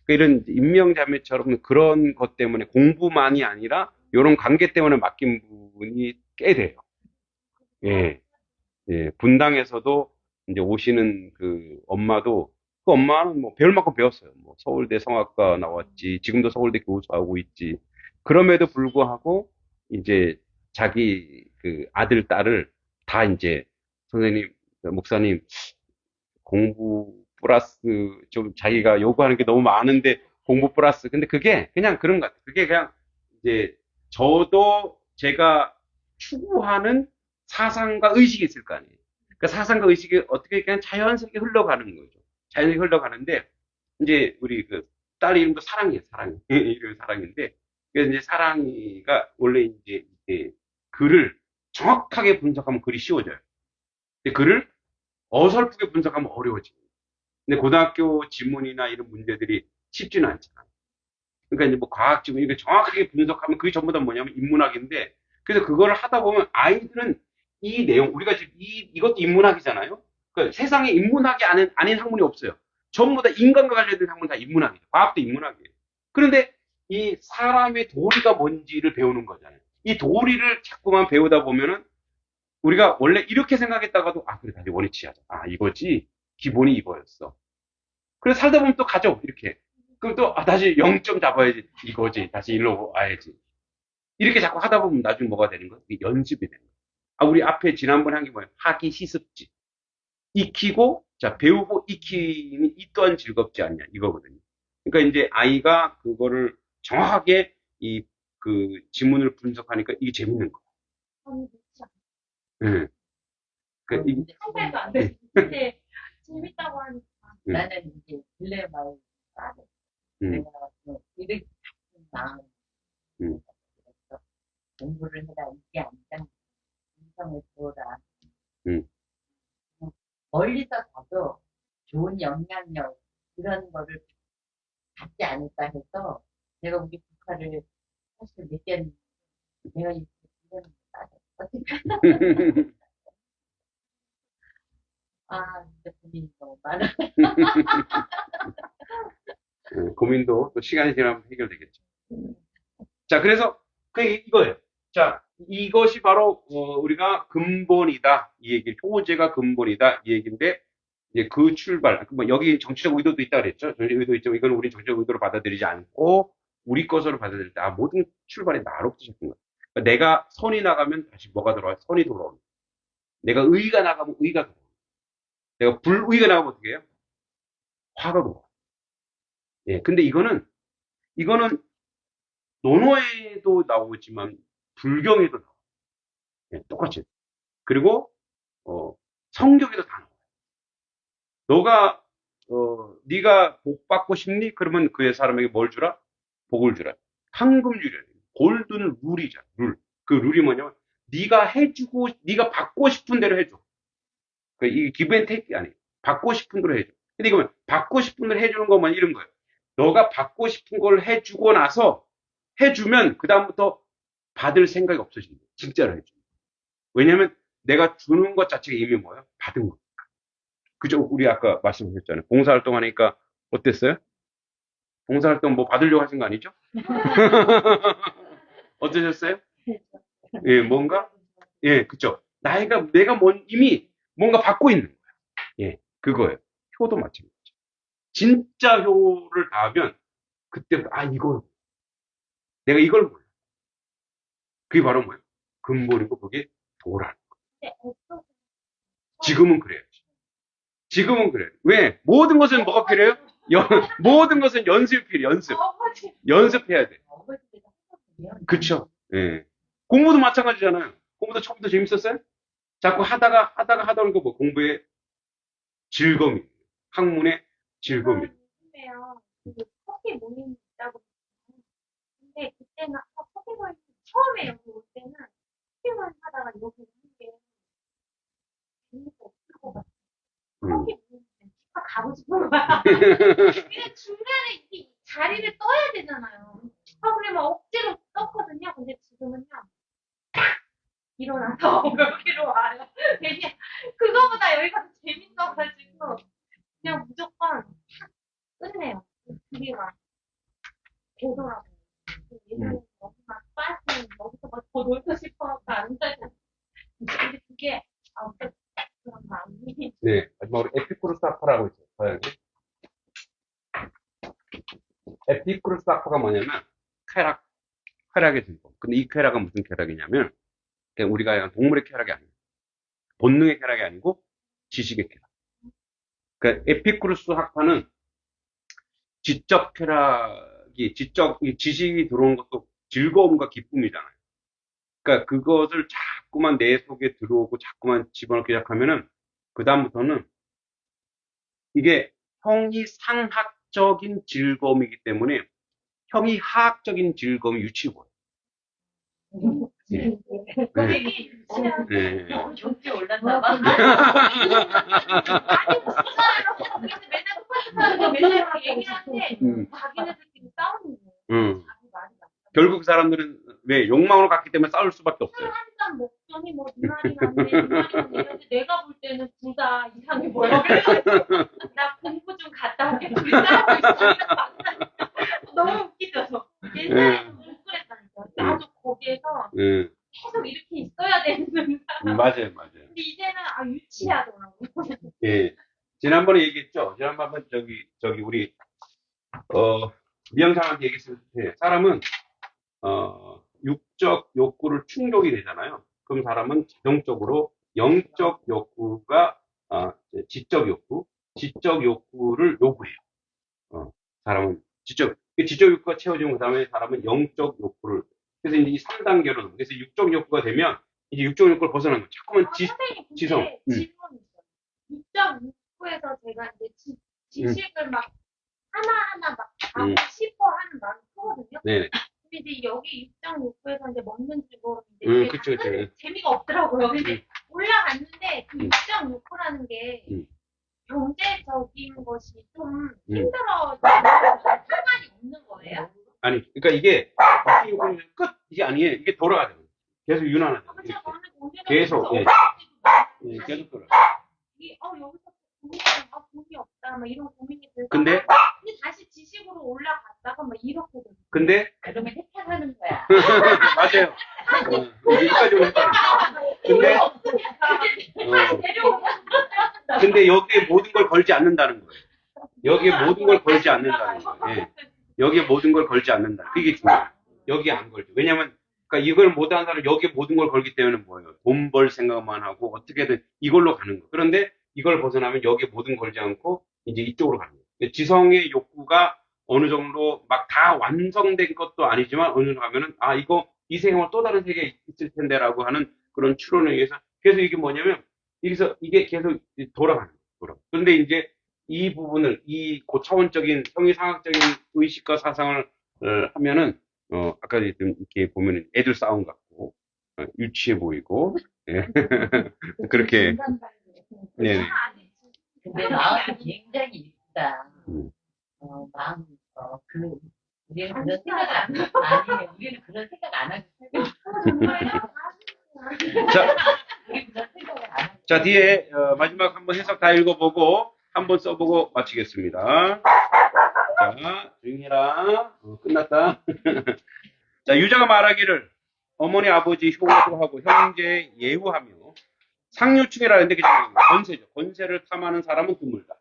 이런 임명자매처럼 그런 것 때문에 공부만이 아니라 이런 관계 때문에 맡긴 부분이 꽤 돼요. 예. 예, 분당에서도 이제 오시는 그 엄마도, 그 엄마는 뭐 배울 만큼 배웠어요. 뭐 서울대 성악과 나왔지, 지금도 서울대 교수하고 있지. 그럼에도 불구하고 이제 자기 그 아들, 딸을 다 이제 선생님, 목사님, 공부 플러스 좀 자기가 요구하는 게 너무 많은데 공부 플러스. 근데 그게 그냥 그런 것 같아요. 그게 그냥 이제 저도 제가 추구하는 사상과 의식이 있을 거 아니에요. 그 사상과 의식이 어떻게 그냥 자연스럽게 흘러가는 거죠. 자연스럽게 흘러가는데 이제 우리 그 딸 이름도 사랑이에요. 사랑이. 이름 사랑인데 그래서 이제 사랑이가 원래 이제 글을 정확하게 분석하면 글이 쉬워져요. 근데 글을 어설프게 분석하면 어려워집니다. 근데 고등학교 지문이나 이런 문제들이 쉽지는 않잖아요. 그러니까 이제 뭐 과학 지문 이렇게 정확하게 분석하면 그게 전부 다 뭐냐면 인문학인데 그래서 그걸 하다 보면 아이들은 이 내용 우리가 지금 이것도 인문학이잖아요. 그러니까 세상에 인문학이 아닌 학문이 없어요. 전부 다 인간과 관련된 학문 다 인문학이에요. 과학도 인문학이에요. 그런데 이 사람의 도리가 뭔지를 배우는 거잖아요. 이 도리를 자꾸만 배우다 보면은 우리가 원래 이렇게 생각했다가도 아 그래 다시 원위치하자. 아 이거지 기본이 이거였어. 그래서 살다 보면 또 가죠 이렇게. 그럼 또 다시 0점 잡아야지 이거지. 다시 일로 와야지. 이렇게 자꾸 하다 보면 나중에 뭐가 되는 거야? 이게 연습이 되는 거야. 아 우리 앞에 지난번에 한 게 뭐예요? 하기 시습지. 익히고 자 배우고 익히니 이 또한 즐겁지 않냐 이거거든요. 그러니까 이제 아이가 그거를 정확하게 이 그 지문을 분석하니까 이게 재밌는 거야. 예. 그 이, 상상도 안 돼. 근데 재밌다고 하니까. 나는 이제 딜레마에 빠져. 내가 뭐 이렇게 마음 그래서 공부를 해라 이게 아니라 인성을 보라. 멀리서 봐도 좋은 영향력 이런 거를 갖지 않을까 해서 내가 우리 국화를 사실 느꼈는데 내가 이렇게 딜레마에 빠져. 어떻게 진짜 고민이 너무 많아. 고민도 또 시간이 지나면 해결되겠죠. 자, 그래서 그 이거예요. 자, 이것이 바로 우리가 근본이다 이 얘기, 효제가 근본이다 이 얘기인데 이제 그 출발, 뭐 여기 정치적 의도도 있다 그랬죠. 정치적 의도 있지만 이건 우리 정치적 의도로 받아들이지 않고 우리 것으로 받아들일 때 모든 출발이 나로부터 시작된 거야. 그러니까 내가 선이 나가면 다시 뭐가 돌아와요? 선이 돌아오는. 내가 의가 나가면 의가 돌아오는. 내가 불의가 나가면 어떻게 해요? 화가 돌아와. 예, 근데 이거는 논어에도 나오지만 불경에도 나와요. 예, 똑같이. 그리고 성경에도 다 나와요. 너가 네가 복 받고 싶니? 그러면 그 사람에게 뭘 주라? 복을 주라. 황금률이야. 골든 룰이잖아. 룰. 그 룰이 뭐냐면 네가 받고 싶은 대로 해줘. 이게 기브 앤 테이크 아니에요. 받고 싶은 대로 해줘. 근데 이거는 받고 싶은 대로 해주는 것만 이런 거예요. 너가 받고 싶은 걸 해주고 나서 해주면 그다음부터 받을 생각이 없어진다. 진짜로 해줘. 왜냐면 내가 주는 것 자체가 이미 뭐야? 받은 거. 그죠? 우리 아까 말씀하셨잖아요. 봉사활동 하니까 어땠어요? 봉사활동 뭐 받으려고 하신 거 아니죠? 어떠셨어요? 예, 뭔가? 예, 그쵸. 내가 이미 뭔가 받고 있는 거야. 예, 그거예요. 효도 마찬가지죠. 진짜 효를 다하면 그때부터 내가 이걸 몰라. 그게 바로 뭐예요? 근본이고 그게 도라는 거예요. 지금은 그래야지. 지금은 그래. 왜? 모든 것은 뭐가 필요해요? 모든 것은 연습이 필요해. 연습해야 돼. 그쵸? 예. 공부도 마찬가지잖아요. 공부도 처음부터 재밌었어요? 자꾸 하다 보니까 뭐 공부의 즐거움이, 학문의 즐거움이. 요즘에요. 커피 모임 있다고. 근데 그때는 커피 모임 처음에 여기 올 때는 커피 모임 하다가 여기 오는 게 재미가 없을 것 같아. 커피 모임 집가 가고 싶은 거야. 그냥 중간에 이렇게 자리를 떠야 되잖아요. 그래 막 억지로 떴거든요. 근데 지금은요. 일어나서 여기로 와요. 괜히 그거보다 여기가 더 재밌어가지고 그냥 무조건 끝내요. 그게 막 되더라고요. 예전에 여기만 빠지면 여기서 더 놀고 싶어서 안 되고 근데 그게 학파라고 있어요. 서양에. 에피쿠로스 학파가 뭐냐면 쾌락의 즐거움. 근데 이 쾌락은 무슨 쾌락이냐면 그냥 우리가 약간 동물의 쾌락이 아니에요. 본능의 쾌락이 아니고 지식의 쾌락. 그러니까 에피쿠로스 학파는 지적 쾌락이 이 지식이 들어오는 것도 즐거움과 기쁨이잖아요. 그러니까 그것을 자꾸만 내 속에 들어오고 자꾸만 집어넣기 시작하면은 그다음부터는 이게 형이상학적인 즐거움이기 때문에 형이하학적인 즐거움이 유치해버려요. 예. 되게 유치한 예. 경기 올랐나 봐. 맨날 똑같은 사람이 맨날 이렇게 얘기하는데 자기네들끼리 싸우는 거예요. 자기 말이 맞아. 결국 그 사람들은 왜 욕망으로 갔기 때문에 싸울 수밖에 없어요. 한잔 먹더니 뭐 눈알이 났네, 눈알이 났네. 근데 내가 볼 때는 둘 다 이상해 보여. 그래가지고 나 공부 좀 갔다 올게. 둘이 싸우고 있으니까 너무 웃기죠. 옛날에는 못 그랬다니까. 나도 거기에서 계속 이렇게 있어야 되는 맞아요. 근데 이제는 유치하더라고. 예. 지난번에 얘기했죠. 지난번에 저기 우리 미영상한테 얘기했을 때 사람은 육적 욕구를 충족이 되잖아요. 그럼 사람은 자동적으로 영적 욕구가 지적 욕구를 요구해요. 사람은 지적 욕구가 채워지면 그 다음에 사람은 영적 욕구를 그래서 이제 이 3단계로 그래서 육적 욕구가 되면 이제 육적 욕구를 벗어나는 거예요. 자꾸만 선생님, 지성. 근데 질문이 있어요. 육적 육구에서 제가 이제 지식을 막 하나하나 막 가고 싶어 하는 마음이 크거든요. 네네. 근데 이제 여기 육적 욕구에서 이제 먹는 즐거움 이제 그쵸. 재미가 없더라고요. 근데 올라갔는데 그 육적 욕구라는 게 경제적인 것이 좀 힘들어 상관이 없는 거예요? 아니, 그러니까 이게 욕구는 끝 이게 아니에요. 이게 돌아가죠. 계속 유난하죠. 계속 계속 돌아. 여기서 돈이 없다, 막 이런 고민이 들다가 근데 다시 지식으로 올라갔다가 막 이렇게 되는 근데 그러면 해탈하는 거야. 맞아요. 여기까지 오니까. 근데 여기에 모든 걸 걸지 않는다는 거예요. 여기에 모든 걸 걸지 않는다는 거예요. 예. 여기에 모든 걸 걸지 않는다. 그게 중요해요. 여기에 안 걸죠. 왜냐면 그러니까 이걸 못하는 사람은 여기에 모든 걸 걸기 때문에 뭐예요? 돈 벌 생각만 하고 어떻게든 이걸로 가는 거. 그런데 이걸 벗어나면 여기에 모든 걸지 않고 이제 이쪽으로 가는 거예요. 지성의 욕구가 어느 정도 막 다 완성된 것도 아니지만 어느 정도 가면은 이 세상은 또 다른 세계에 있을 텐데라고 하는 그런 추론에 의해서 그래서 이게 뭐냐면 여기서 이게 계속 돌아가는 거예요. 그런데 이제 이 부분을 이 고차원적인 형이상학적인 의식과 사상을 하면은 아까 이렇게 보면은 애들 싸움 같고 유치해 보이고 예. 그렇게 네. 근데 마음이 굉장히 이쁘다. 마음이 우리는 그런 생각 우리는 그런 생각 안 하고 우리 그런 생각을 안 하고. 자 뒤에 마지막 한번 해석 다 읽어보고 한번 써보고 마치겠습니다. 자 조용히 해라. 끝났다. 자 유자가 말하기를 어머니 아버지 효도하고 형제 예우하며 상류층이라는데 그냥 권세죠. 권세를 탐하는 사람은 드물다.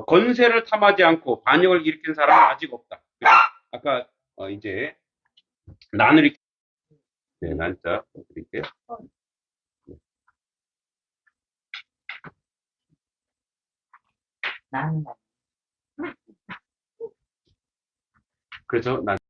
권세를 탐하지 않고 반역을 일으킨 사람은 아직 없다. 그죠? 아까 이제 난을 난자 드릴게요. 나는 그래서 난